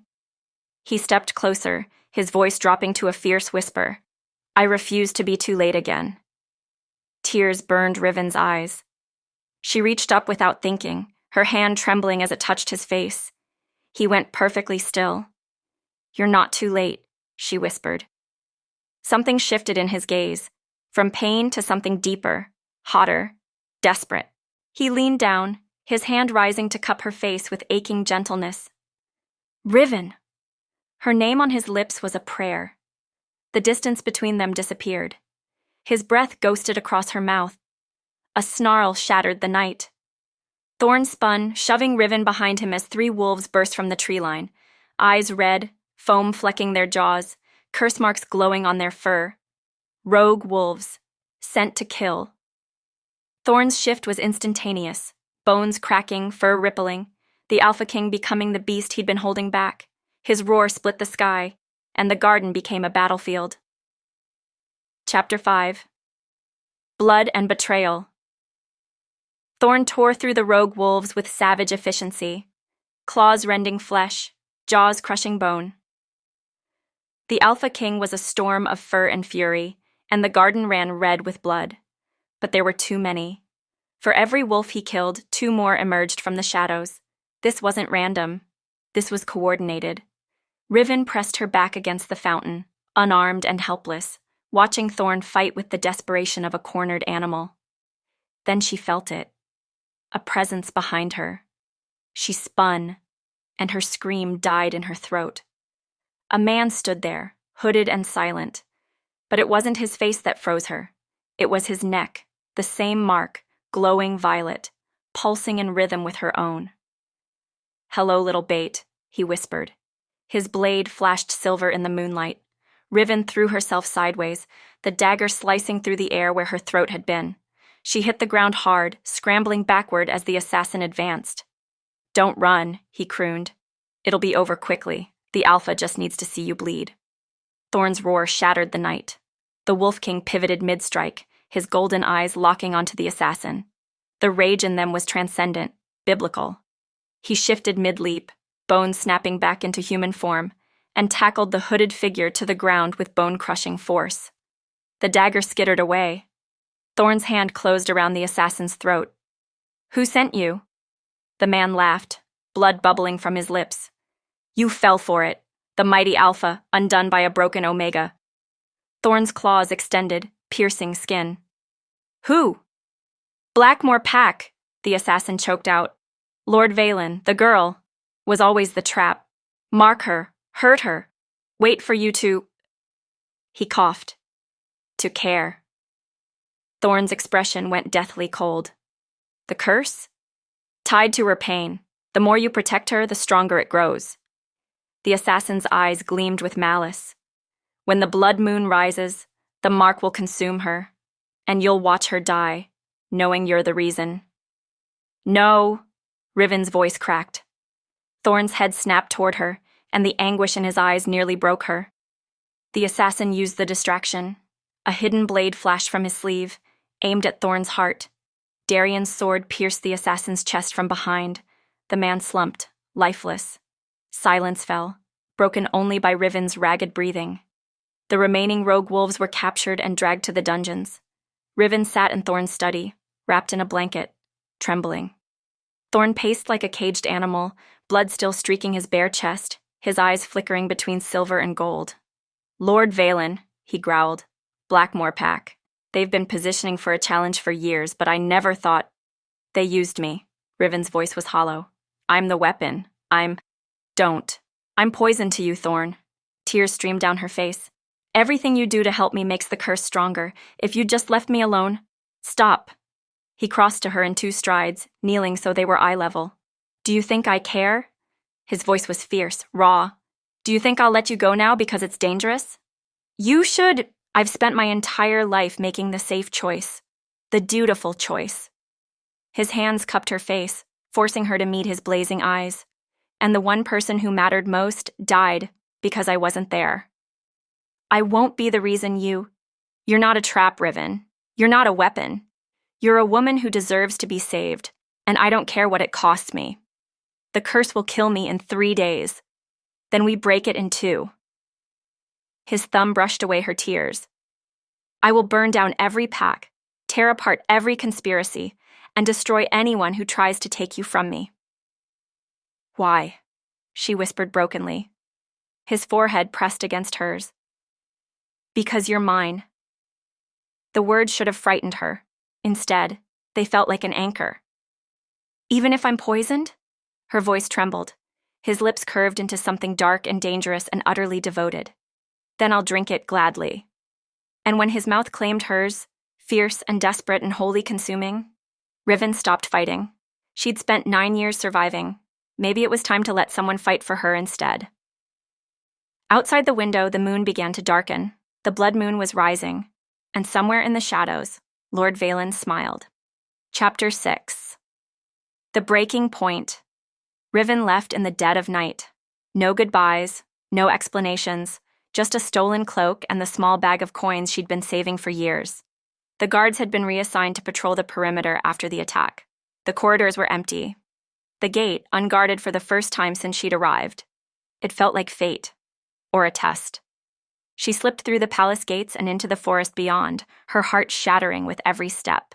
He stepped closer, his voice dropping to a fierce whisper. I refuse to be too late again. Tears burned Riven's eyes. She reached up without thinking, her hand trembling as it touched his face. He went perfectly still. You're not too late, she whispered. Something shifted in his gaze, from pain to something deeper, hotter, desperate. He leaned down, his hand rising to cup her face with aching gentleness. Riven! Her name on his lips was a prayer. The distance between them disappeared. His breath ghosted across her mouth. A snarl shattered the night. Thorn spun, shoving Riven behind him as 3 wolves burst from the tree line, eyes red, foam flecking their jaws, curse marks glowing on their fur. Rogue wolves, sent to kill. Thorn's shift was instantaneous, bones cracking, fur rippling, the Alpha King becoming the beast he'd been holding back. His roar split the sky, and the garden became a battlefield. Chapter 5. Blood and Betrayal. Thorn tore through the rogue wolves with savage efficiency, claws rending flesh, jaws crushing bone. The Alpha King was a storm of fur and fury, and the garden ran red with blood. But there were too many. For every wolf he killed, 2 more emerged from the shadows. This wasn't random. This was coordinated. Riven pressed her back against the fountain, unarmed and helpless, watching Thorn fight with the desperation of a cornered animal. Then she felt it. A presence behind her. She spun, and her scream died in her throat. A man stood there, hooded and silent. But it wasn't his face that froze her. It was his neck, the same mark, glowing violet, pulsing in rhythm with her own. "Hello, little bait," he whispered. His blade flashed silver in the moonlight. Riven threw herself sideways, the dagger slicing through the air where her throat had been. She hit the ground hard, scrambling backward as the assassin advanced. "Don't run," he crooned. "It'll be over quickly. The Alpha just needs to see you bleed." Thorn's roar shattered the night. The Wolf King pivoted mid-strike, his golden eyes locking onto the assassin. The rage in them was transcendent, biblical. He shifted mid-leap, bones snapping back into human form, and tackled the hooded figure to the ground with bone-crushing force. The dagger skittered away. Thorn's hand closed around the assassin's throat. "Who sent you?" The man laughed, blood bubbling from his lips. "You fell for it, the mighty Alpha, undone by a broken Omega." Thorn's claws extended, piercing skin. "Who?" "Blackmore Pack," the assassin choked out. "Lord Valen, the girl, was always the trap. Mark her, hurt her, wait for you to—" He coughed. "To care." Thorn's expression went deathly cold. "The curse?" "Tied to her pain. The more you protect her, the stronger it grows." The assassin's eyes gleamed with malice. "When the blood moon rises, the mark will consume her, and you'll watch her die, knowing you're the reason." "No," Riven's voice cracked. Thorn's head snapped toward her, and the anguish in his eyes nearly broke her. The assassin used the distraction. A hidden blade flashed from his sleeve, aimed at Thorn's heart. Darian's sword pierced the assassin's chest from behind. The man slumped, lifeless. Silence fell, broken only by Riven's ragged breathing. The remaining rogue wolves were captured and dragged to the dungeons. Riven sat in Thorn's study, wrapped in a blanket, trembling. Thorn paced like a caged animal, blood still streaking his bare chest, his eyes flickering between silver and gold. "Lord Valen," he growled. "Blackmore Pack. They've been positioning for a challenge for years, but I never thought—" "They used me." Riven's voice was hollow. "I'm the weapon. Don't. I'm poison to you, Thorn." Tears streamed down her face. "Everything you do to help me makes the curse stronger. If you'd just left me alone—" "Stop." He crossed to her in 2 strides, kneeling so they were eye level. "Do you think I care?" His voice was fierce, raw. "Do you think I'll let you go now because it's dangerous?" "You should—" "I've spent my entire life making the safe choice. The dutiful choice." His hands cupped her face, forcing her to meet his blazing eyes. "And the one person who mattered most died because I wasn't there. I won't be the reason You're not a trap, Riven. You're not a weapon. You're a woman who deserves to be saved, and I don't care what it costs me. The curse will kill me in 3 days. Then we break it in 2. His thumb brushed away her tears. "I will burn down every pack, tear apart every conspiracy, and destroy anyone who tries to take you from me." "Why?" she whispered brokenly. His forehead pressed against hers. "Because you're mine." The words should have frightened her. Instead, they felt like an anchor. "Even if I'm poisoned?" Her voice trembled. His lips curved into something dark and dangerous and utterly devoted. "Then I'll drink it gladly." And when his mouth claimed hers, fierce and desperate and wholly consuming, Riven stopped fighting. She'd spent 9 years surviving. Maybe it was time to let someone fight for her instead. Outside the window, the moon began to darken. The blood moon was rising, and somewhere in the shadows, Lord Valen smiled. Chapter 6. The Breaking Point. Riven left in the dead of night. No goodbyes, no explanations, just a stolen cloak and the small bag of coins she'd been saving for years. The guards had been reassigned to patrol the perimeter after the attack. The corridors were empty. The gate, unguarded for the first time since she'd arrived. It felt like fate, or a test. She slipped through the palace gates and into the forest beyond, her heart shattering with every step.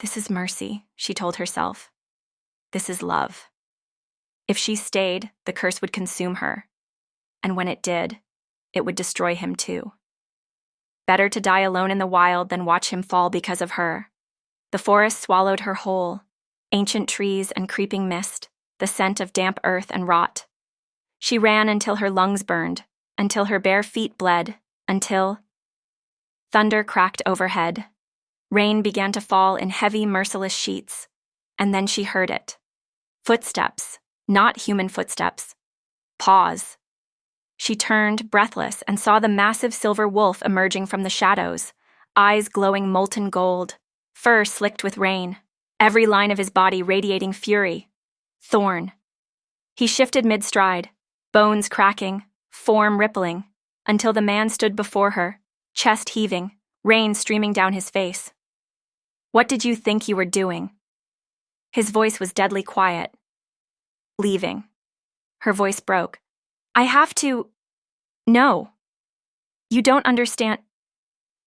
This is mercy, she told herself. This is love. If she stayed, the curse would consume her. And when it did, it would destroy him too. Better to die alone in the wild than watch him fall because of her. The forest swallowed her whole. Ancient trees and creeping mist, the scent of damp earth and rot. She ran until her lungs burned, until her bare feet bled, until... Thunder cracked overhead. Rain began to fall in heavy, merciless sheets. And then she heard it. Footsteps, not human footsteps. Pause. She turned, breathless, and saw the massive silver wolf emerging from the shadows, eyes glowing molten gold, fur slicked with rain, every line of his body radiating fury. Thorn. He shifted mid-stride, bones cracking, form rippling, until the man stood before her, chest heaving, rain streaming down his face. What did you think you were doing? His voice was deadly quiet. Leaving. Her voice broke. I have to... No. You don't understand.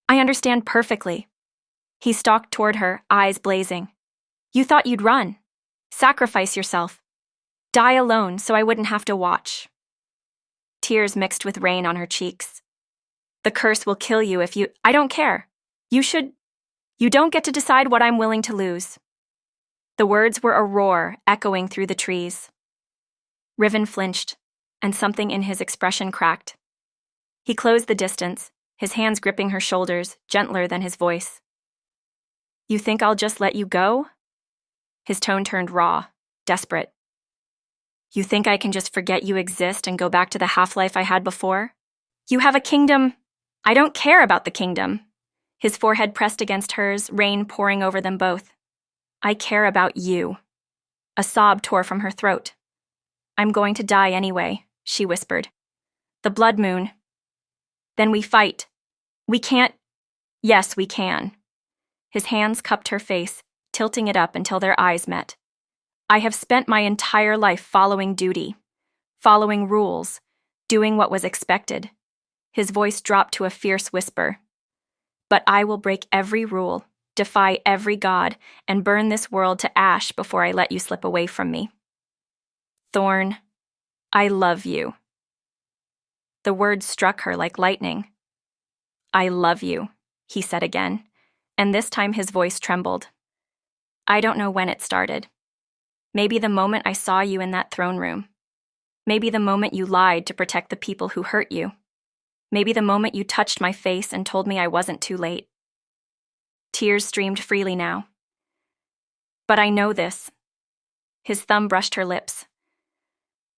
I understand perfectly. He stalked toward her, eyes blazing. You thought you'd run. Sacrifice yourself. Die alone so I wouldn't have to watch. Tears mixed with rain on her cheeks. The curse will kill you if you... I don't care. You should... You don't get to decide what I'm willing to lose. The words were a roar echoing through the trees. Riven flinched, and something in his expression cracked. He closed the distance, his hands gripping her shoulders, gentler than his voice. You think I'll just let you go? His tone turned raw, desperate. You think I can just forget you exist and go back to the half-life I had before? You have a kingdom. I don't care about the kingdom. His forehead pressed against hers, rain pouring over them both. I care about you. A sob tore from her throat. I'm going to die anyway, she whispered. The blood moon. Then we fight. We can't... Yes, we can. His hands cupped her face, tilting it up until their eyes met. I have spent my entire life following duty, following rules, doing what was expected. His voice dropped to a fierce whisper. But I will break every rule, defy every god, and burn this world to ash before I let you slip away from me. Thorn, I love you. The words struck her like lightning. I love you, he said again, and this time his voice trembled. I don't know when it started. Maybe the moment I saw you in that throne room. Maybe the moment you lied to protect the people who hurt you. Maybe the moment you touched my face and told me I wasn't too late. Tears streamed freely now. But I know this. His thumb brushed her lips.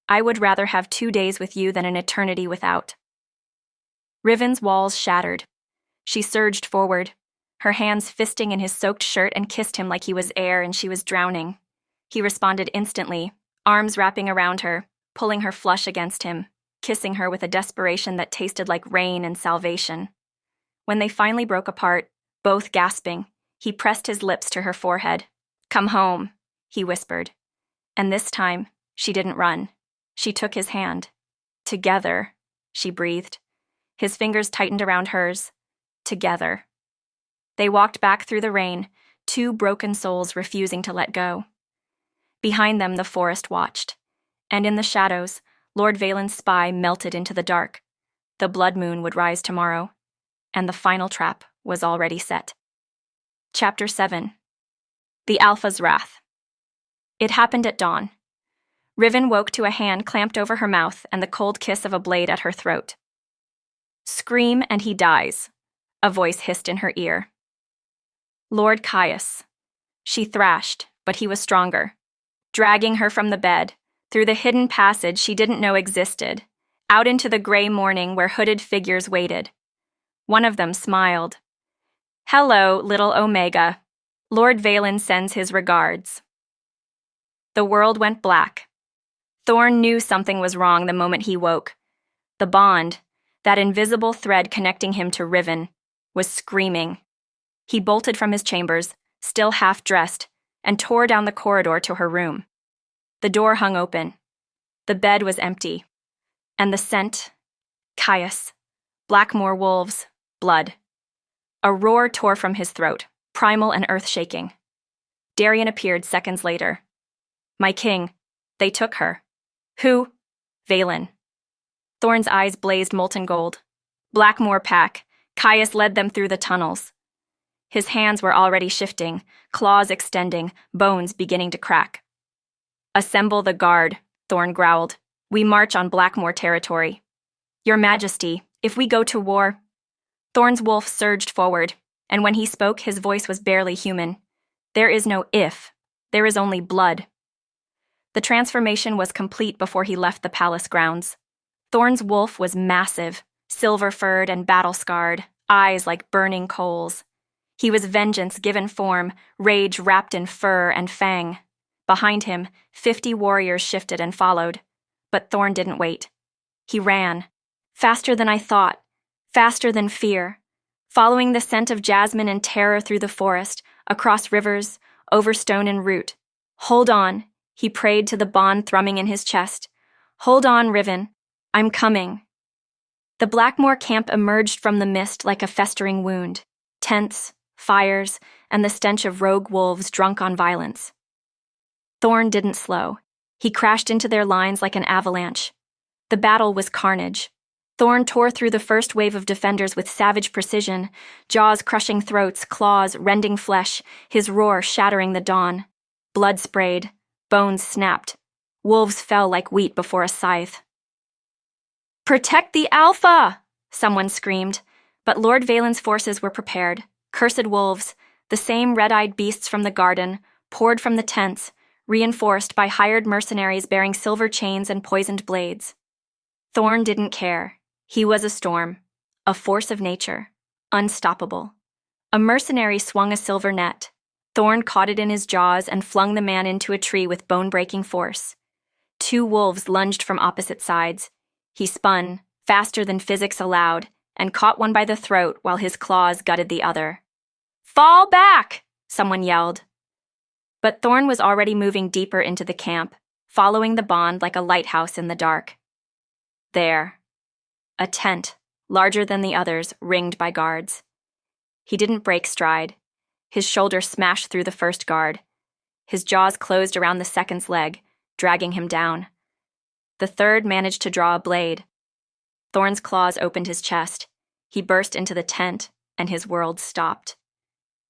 I would rather have 2 days with you than an eternity without. Riven's walls shattered. She surged forward, her hands fisting in his soaked shirt, and kissed him like he was air and she was drowning. He responded instantly, arms wrapping around her, pulling her flush against him, kissing her with a desperation that tasted like rain and salvation. When they finally broke apart, both gasping, he pressed his lips to her forehead. Come home, he whispered. And this time, she didn't run. She took his hand. Together, she breathed. His fingers tightened around hers. Together. They walked back through the rain, 2 broken souls refusing to let go. Behind them, the forest watched. And in the shadows, Lord Valen's spy melted into the dark. The blood moon would rise tomorrow. And the final trap was already set. Chapter 7. The Alpha's Wrath. It happened at dawn. Riven woke to a hand clamped over her mouth and the cold kiss of a blade at her throat. Scream and he dies, a voice hissed in her ear. Lord Caius. She thrashed, but he was stronger, dragging her from the bed, through the hidden passage she didn't know existed, out into the gray morning where hooded figures waited. One of them smiled. Hello, little Omega. Lord Valen sends his regards. The world went black. Thorn knew something was wrong the moment he woke. The bond, that invisible thread connecting him to Riven, was screaming. He bolted from his chambers, still half-dressed, and tore down the corridor to her room. The door hung open. The bed was empty. And the scent, Caius, Blackmoor wolves, blood. A roar tore from his throat, primal and earth-shaking. Darian appeared seconds later. My king, they took her. Who? Valen. Thorn's eyes blazed molten gold. Blackmoor pack. Caius led them through the tunnels. His hands were already shifting, claws extending, bones beginning to crack. Assemble the guard, Thorn growled. We march on Blackmoor territory. Your Majesty, if we go to war... Thorn's wolf surged forward, and when he spoke, his voice was barely human. There is no if. There is only blood. The transformation was complete before he left the palace grounds. Thorn's wolf was massive, silver-furred and battle-scarred, eyes like burning coals. He was vengeance given form, rage wrapped in fur and fang. Behind him, 50 warriors shifted and followed. But Thorn didn't wait. He ran. Faster than I thought. Faster than fear. Following the scent of jasmine and terror through the forest, across rivers, over stone and root. Hold on, he prayed to the bond thrumming in his chest. Hold on, Riven. I'm coming. The Blackmoor camp emerged from the mist like a festering wound. Tents, fires, and the stench of rogue wolves drunk on violence. Thorn didn't slow. He crashed into their lines like an avalanche. The battle was carnage. Thorn tore through the first wave of defenders with savage precision, jaws crushing throats, claws rending flesh, his roar shattering the dawn. Blood sprayed, bones snapped. Wolves fell like wheat before a scythe. Protect the Alpha! Someone screamed, but Lord Valen's forces were prepared. Cursed wolves, the same red-eyed beasts from the garden, poured from the tents, reinforced by hired mercenaries bearing silver chains and poisoned blades. Thorn didn't care. He was a storm, a force of nature, unstoppable. A mercenary swung a silver net. Thorn caught it in his jaws and flung the man into a tree with bone-breaking force. 2 wolves lunged from opposite sides. He spun, faster than physics allowed, and caught one by the throat while his claws gutted the other. Fall back! Someone yelled. But Thorn was already moving deeper into the camp, following the bond like a lighthouse in the dark. There. A tent, larger than the others, ringed by guards. He didn't break stride. His shoulder smashed through the first guard. His jaws closed around the second's leg, dragging him down. The third managed to draw a blade. Thorn's claws opened his chest. He burst into the tent, and his world stopped.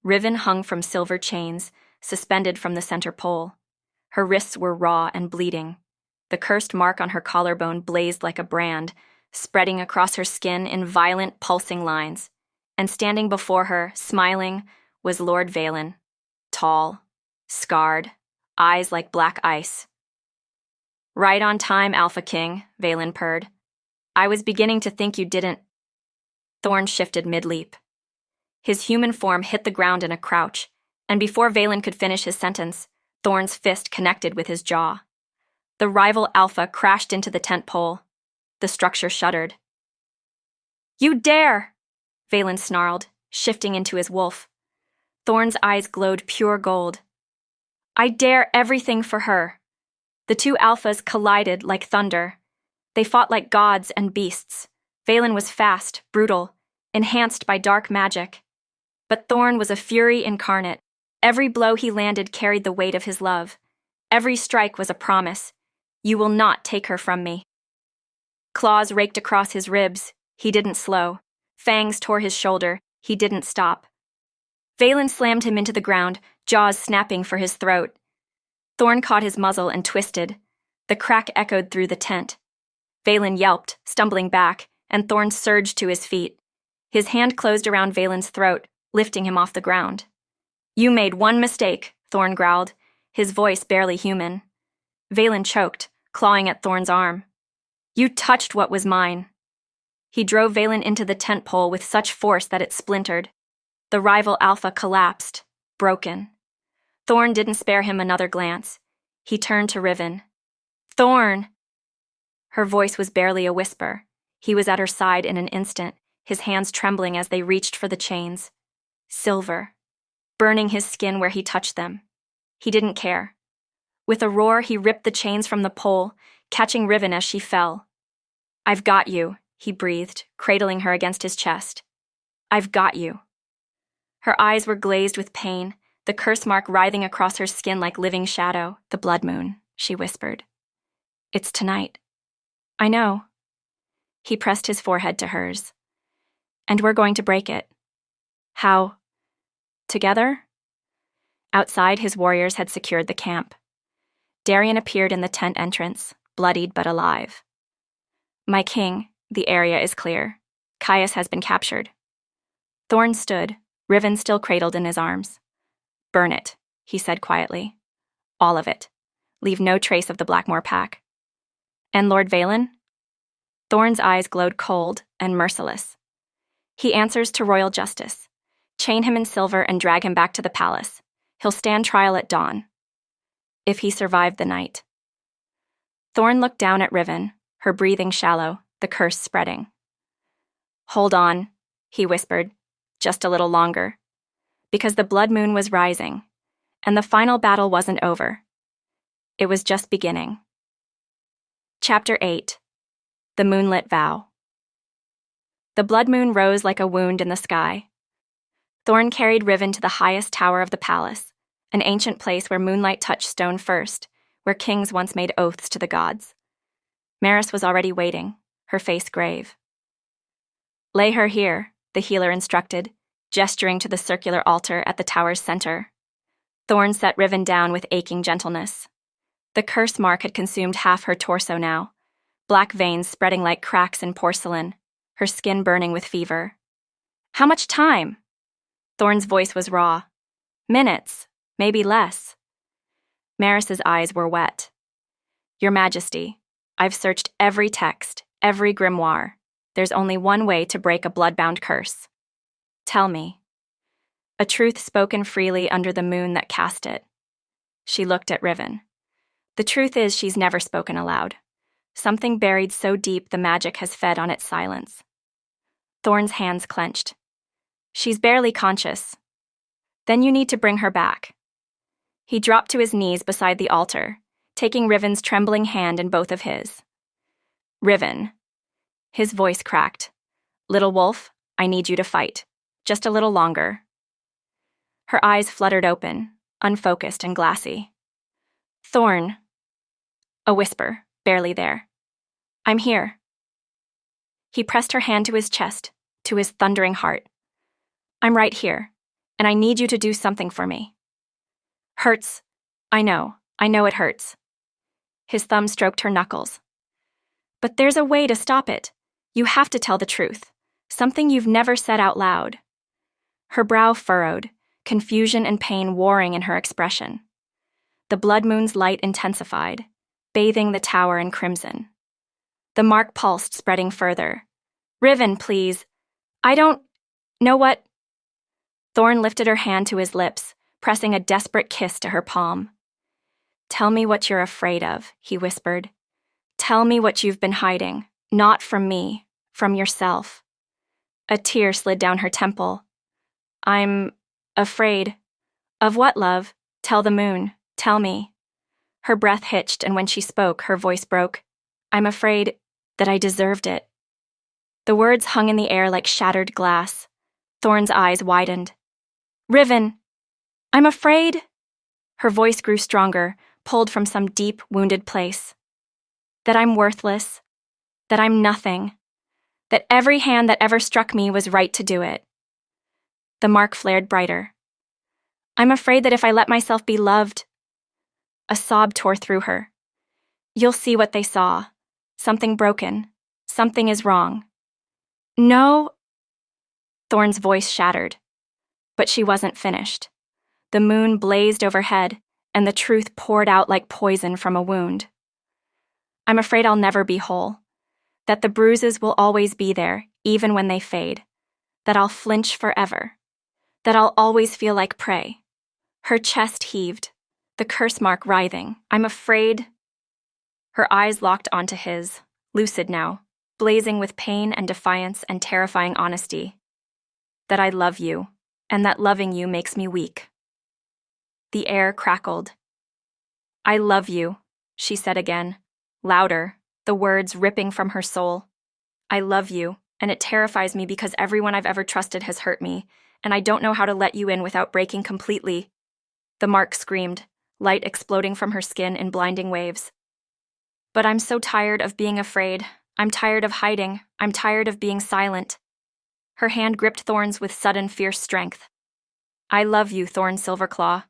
Riven hung from silver chains, suspended from the center pole. Her wrists were raw and bleeding. The cursed mark on her collarbone blazed like a brand, spreading across her skin in violent, pulsing lines. And standing before her, smiling, was Lord Valen. Tall, scarred, eyes like black ice. Right on time, Alpha King, Valen purred. I was beginning to think you didn't... Thorn shifted mid-leap. His human form hit the ground in a crouch, and before Valen could finish his sentence, Thorn's fist connected with his jaw. The rival Alpha crashed into the tent pole. The structure shuddered. You dare! Valen snarled, shifting into his wolf. Thorn's eyes glowed pure gold. I dare everything for her. The 2 alphas collided like thunder. They fought like gods and beasts. Valen was fast, brutal, enhanced by dark magic. But Thorn was a fury incarnate. Every blow he landed carried the weight of his love. Every strike was a promise. You will not take her from me. Claws raked across his ribs. He didn't slow. Fangs tore his shoulder. He didn't stop. Valen slammed him into the ground, jaws snapping for his throat. Thorn caught his muzzle and twisted. The crack echoed through the tent. Valen yelped, stumbling back, and Thorn surged to his feet. His hand closed around Valen's throat, lifting him off the ground. You made one mistake, Thorn growled, his voice barely human. Valen choked, clawing at Thorn's arm. You touched what was mine. He drove Valen into the tent pole with such force that it splintered. The rival Alpha collapsed, broken. Thorn didn't spare him another glance. He turned to Riven. "Thorn!" Her voice was barely a whisper. He was at her side in an instant, his hands trembling as they reached for the chains. Silver, burning his skin where he touched them. He didn't care. With a roar, he ripped the chains from the pole, catching Riven as she fell. "I've got you," he breathed, cradling her against his chest. "I've got you." Her eyes were glazed with pain, the curse mark writhing across her skin like living shadow. "The blood moon," she whispered. "It's tonight." "I know." He pressed his forehead to hers. "And we're going to break it." "How? Together?" Outside, his warriors had secured the camp. Darian appeared in the tent entrance, bloodied but alive. "My king, the area is clear. Caius has been captured." Thorn stood, Riven still cradled in his arms. "Burn it," he said quietly. "All of it. Leave no trace of the Blackmore pack." "And Lord Valen?" Thorn's eyes glowed cold and merciless. "He answers to royal justice. Chain him in silver and drag him back to the palace. He'll stand trial at dawn. If he survived the night." Thorn looked down at Riven, her breathing shallow, the curse spreading. "Hold on," he whispered, "just a little longer." Because the blood moon was rising, and the final battle wasn't over. It was just beginning. Chapter 8. The Moonlit Vow. The blood moon rose like a wound in the sky. Thorn carried Riven to the highest tower of the palace, an ancient place where moonlight touched stone first, where kings once made oaths to the gods. Maris was already waiting, her face grave. "Lay her here," the healer instructed, gesturing to the circular altar at the tower's center. Thorn set Riven down with aching gentleness. The curse mark had consumed half her torso now, black veins spreading like cracks in porcelain, her skin burning with fever. "How much time?" Thorn's voice was raw. "Minutes, maybe less." Maris's eyes were wet. "Your Majesty, I've searched every text, every grimoire. There's only one way to break a bloodbound curse. Tell me." A truth spoken freely under the moon that cast it. She looked at Riven. The truth is she's never spoken aloud. Something buried so deep the magic has fed on its silence. Thorn's hands clenched. "She's barely conscious. Then you need to bring her back." He dropped to his knees beside the altar, taking Riven's trembling hand in both of his. "Riven." His voice cracked. "Little wolf, I need you to fight. Just a little longer." Her eyes fluttered open, unfocused and glassy. "Thorn." A whisper, barely there. "I'm here." He pressed her hand to his chest, to his thundering heart. "I'm right here, and I need you to do something for me." "Hurts. I know it hurts." His thumb stroked her knuckles. "But there's a way to stop it. You have to tell the truth, something you've never said out loud." Her brow furrowed, confusion and pain warring in her expression. The blood moon's light intensified, bathing the tower in crimson. The mark pulsed, spreading further. "Riven, please. I don't know what—" Thorn lifted her hand to his lips, pressing a desperate kiss to her palm. "Tell me what you're afraid of," he whispered. "Tell me what you've been hiding, not from me, from yourself." A tear slid down her temple. "I'm afraid." "Of what, love? Tell the moon. Tell me." Her breath hitched, and when she spoke, her voice broke. "I'm afraid that I deserved it." The words hung in the air like shattered glass. Thorn's eyes widened. "Riven, I'm afraid." Her voice grew stronger, pulled from some deep, wounded place. "That I'm worthless. That I'm nothing. That every hand that ever struck me was right to do it." The mark flared brighter. "I'm afraid that if I let myself be loved—" A sob tore through her. "You'll see what they saw. Something broken. Something is wrong." "No." Thorn's voice shattered. But she wasn't finished. The moon blazed overhead, and the truth poured out like poison from a wound. "I'm afraid I'll never be whole. That the bruises will always be there, even when they fade. That I'll flinch forever. That I'll always feel like prey. Her chest heaved, the curse mark writhing. I'm afraid. Her eyes locked onto his, lucid now, blazing with pain and defiance and terrifying honesty. That I love you, and that loving you makes me weak. The air crackled. I love you, she said again, louder, the words ripping from her soul. I love you, and it terrifies me because everyone I've ever trusted has hurt me, and I don't know how to let you in without breaking completely. The mark screamed, light exploding from her skin in blinding waves. But I'm so tired of being afraid. I'm tired of hiding. I'm tired of being silent. Her hand gripped Thorn's with sudden fierce strength. I love you, Thorn Silverclaw.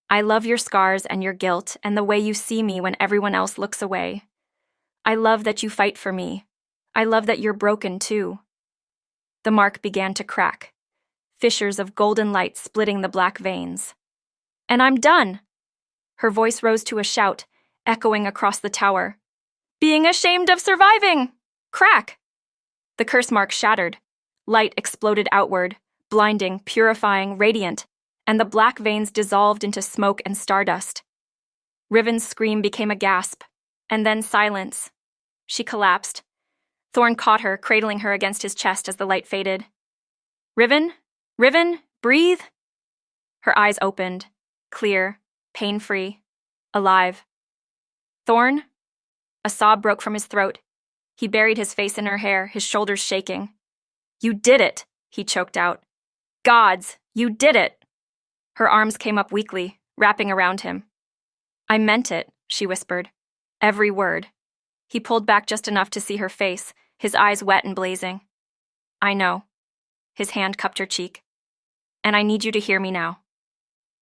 I love your scars and your guilt and the way you see me when everyone else looks away. I love that you fight for me. I love that you're broken, too. The mark began to crack, fissures of golden light splitting the black veins. And I'm done! Her voice rose to a shout, echoing across the tower. Being ashamed of surviving! Crack! The curse mark shattered. Light exploded outward, blinding, purifying, radiant, and the black veins dissolved into smoke and stardust. Riven's scream became a gasp, and then silence. She collapsed. Thorn caught her, cradling her against his chest as the light faded. Riven? Riven? Breathe? Her eyes opened, clear, pain-free, alive. Thorn? A sob broke from his throat. He buried his face in her hair, his shoulders shaking. You did it, he choked out. Gods, you did it! Her arms came up weakly, wrapping around him. I meant it, she whispered. Every word. He pulled back just enough to see her face, his eyes wet and blazing. I know. His hand cupped her cheek. And I need you to hear me now.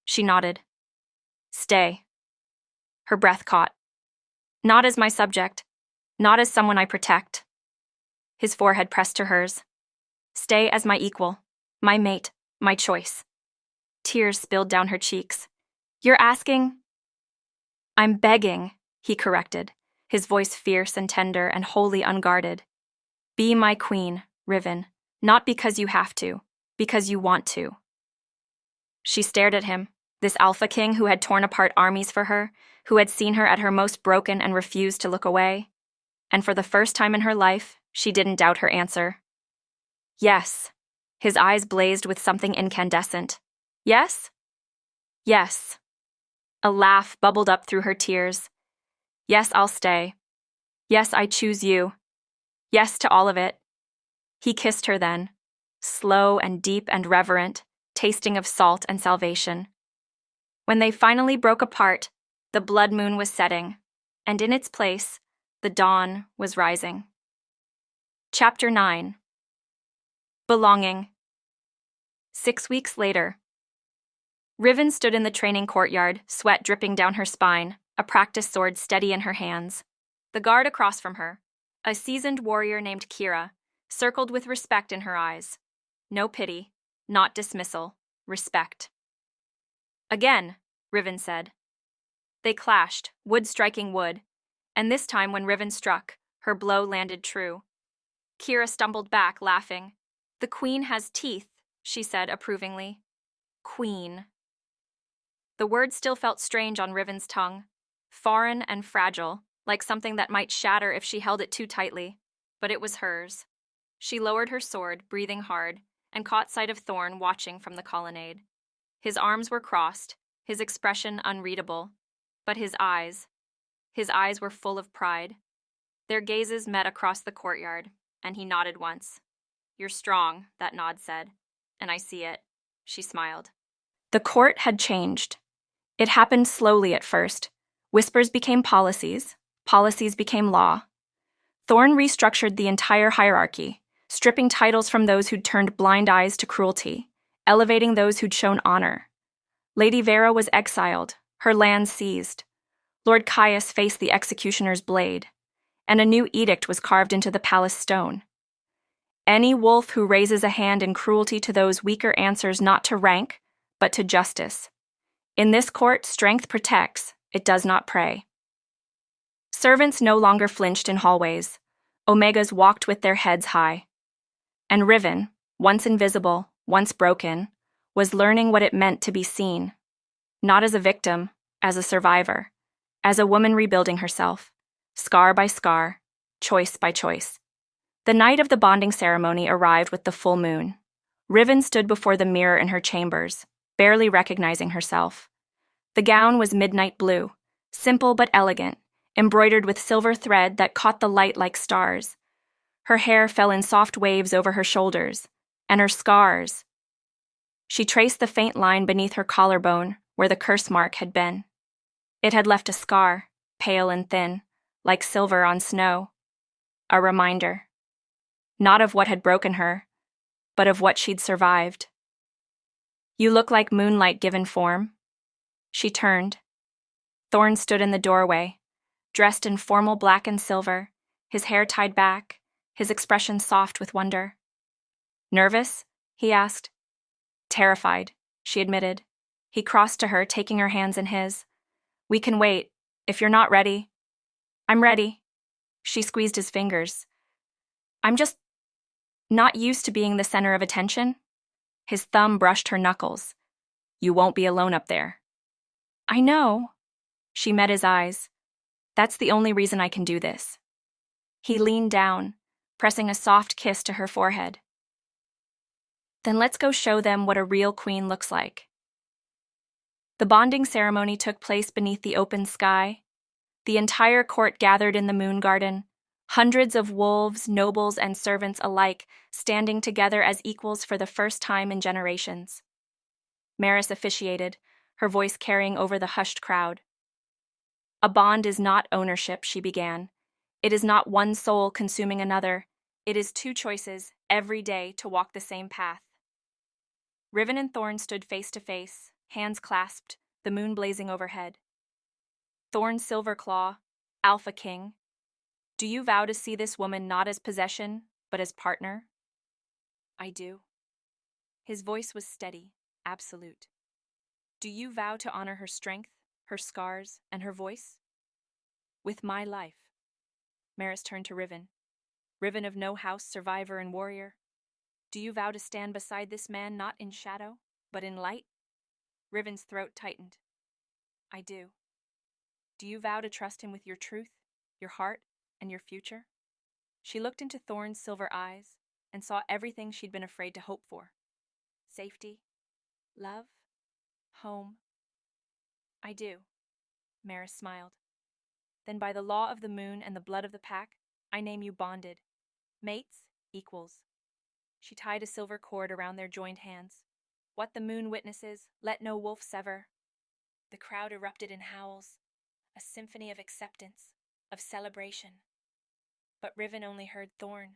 She nodded. Stay. Her breath caught. Not as my subject, not as someone I protect. His forehead pressed to hers. Stay as my equal, my mate, my choice. Tears spilled down her cheeks. You're asking? I'm begging, he corrected, his voice fierce and tender and wholly unguarded. Be my queen, Riven, not because you have to, because you want to. She stared at him, this alpha king who had torn apart armies for her, who had seen her at her most broken and refused to look away. And for the first time in her life, she didn't doubt her answer. Yes. His eyes blazed with something incandescent. Yes? Yes. A laugh bubbled up through her tears. Yes, I'll stay. Yes, I choose you. Yes to all of it. He kissed her then, slow and deep and reverent, tasting of salt and salvation. When they finally broke apart, the blood moon was setting, and in its place, the dawn was rising. Chapter 9. Belonging. 6 weeks later. Riven stood in the training courtyard, sweat dripping down her spine, a practice sword steady in her hands. The guard across from her, a seasoned warrior named Kira, circled with respect in her eyes. No pity, not dismissal, respect. Again, Riven said. They clashed, wood striking wood, and this time when Riven struck, her blow landed true. Kira stumbled back, laughing. The queen has teeth, she said approvingly. Queen. The word still felt strange on Riven's tongue, foreign and fragile, like something that might shatter if she held it too tightly, but it was hers. She lowered her sword, breathing hard, and caught sight of Thorn watching from the colonnade. His arms were crossed, his expression unreadable, but his eyes were full of pride. Their gazes met across the courtyard, and he nodded once. You're strong, that nod said, and I see it. She smiled. The court had changed. It happened slowly at first. Whispers became policies. Policies became law. Thorn restructured the entire hierarchy, stripping titles from those who'd turned blind eyes to cruelty, elevating those who'd shown honor. Lady Vera was exiled, her lands seized. Lord Caius faced the executioner's blade, and a new edict was carved into the palace stone. Any wolf who raises a hand in cruelty to those weaker answers not to rank, but to justice. In this court, strength protects, it does not prey. Servants no longer flinched in hallways. Omegas walked with their heads high. And Riven, once invisible, once broken, was learning what it meant to be seen, Not as a victim, as a survivor, as a woman rebuilding herself, scar by scar, choice by choice. The night of the bonding ceremony arrived with the full moon. Riven stood before the mirror in her chambers, barely recognizing herself. The gown was midnight blue, simple but elegant, embroidered with silver thread that caught the light like stars. Her hair fell in soft waves over her shoulders, and her scars. She traced the faint line beneath her collarbone where the curse mark had been. It had left a scar, pale and thin, like silver on snow. A reminder. Not of what had broken her, but of what she'd survived. You look like moonlight given form. She turned. Thorn stood in the doorway, dressed in formal black and silver, his hair tied back, his expression soft with wonder. Nervous? He asked. Terrified, she admitted. He crossed to her, taking her hands in his. We can wait, if you're not ready. I'm ready. She squeezed his fingers. I'm just not used to being the center of attention. His thumb brushed her knuckles. You won't be alone up there. I know. She met his eyes. That's the only reason I can do this. He leaned down, pressing a soft kiss to her forehead. Then let's go show them what a real queen looks like. The bonding ceremony took place beneath the open sky. The entire court gathered in the moon garden, hundreds of wolves, nobles, and servants alike standing together as equals for the first time in generations. Maris officiated, her voice carrying over the hushed crowd. A bond is not ownership, she began. It is not one soul consuming another. It is two choices, every day, to walk the same path. Riven and Thorn stood face to face, hands clasped, the moon blazing overhead. Thorn Silverclaw, Alpha King, do you vow to see this woman not as possession, but as partner? I do. His voice was steady, absolute. Do you vow to honor her strength, her scars, and her voice? With my life. Maris turned to Riven. Riven of no house, survivor and warrior. Do you vow to stand beside this man not in shadow, but in light? Riven's throat tightened. I do. Do you vow to trust him with your truth, your heart, and your future? She looked into Thorn's silver eyes and saw everything she'd been afraid to hope for. Safety, love, home. I do, Maris smiled. Then by the law of the moon and the blood of the pack, I name you bonded. Mates, equals. She tied a silver cord around their joined hands. What the moon witnesses, let no wolf sever. The crowd erupted in howls, a symphony of acceptance, of celebration. But Riven only heard Thorn.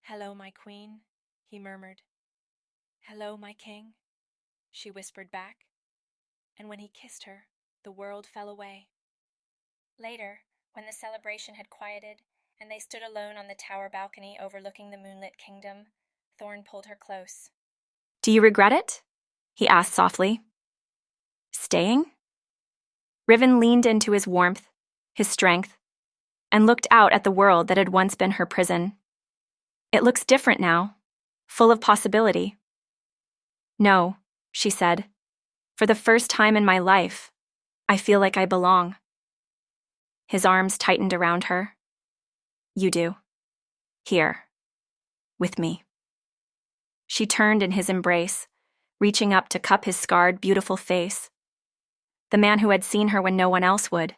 Hello, my queen, he murmured. Hello, my king, she whispered back. And when he kissed her, the world fell away. Later, when the celebration had quieted, and they stood alone on the tower balcony overlooking the moonlit kingdom, Thorn pulled her close. Do you regret it? He asked softly. Staying? Riven leaned into his warmth, his strength, and looked out at the world that had once been her prison. It looks different now, full of possibility. No, she said. For the first time in my life, I feel like I belong. His arms tightened around her. You do. Here. With me. She turned in his embrace, reaching up to cup his scarred, beautiful face. The man who had seen her when no one else would,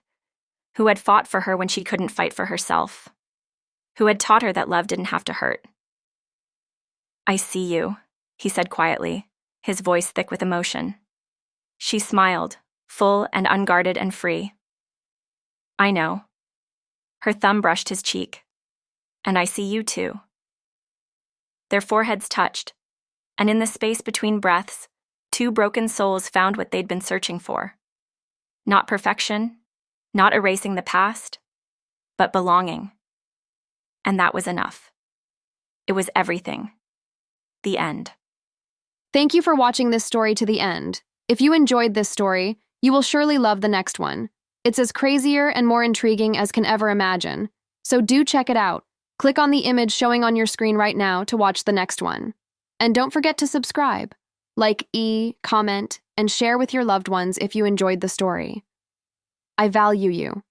who had fought for her when she couldn't fight for herself, who had taught her that love didn't have to hurt. I see you, he said quietly, his voice thick with emotion. She smiled, full and unguarded and free. I know. Her thumb brushed his cheek. And I see you too. Their foreheads touched, and in the space between breaths, two broken souls found what they'd been searching for. Not perfection, not erasing the past, but belonging. And that was enough. It was everything. The end. Thank you for watching this story to the end. If you enjoyed this story, you will surely love the next one. It's as crazier and more intriguing as can ever imagine. So do check it out. Click on the image showing on your screen right now to watch the next one. And don't forget to subscribe. Like, comment, and share with your loved ones if you enjoyed the story. I value you.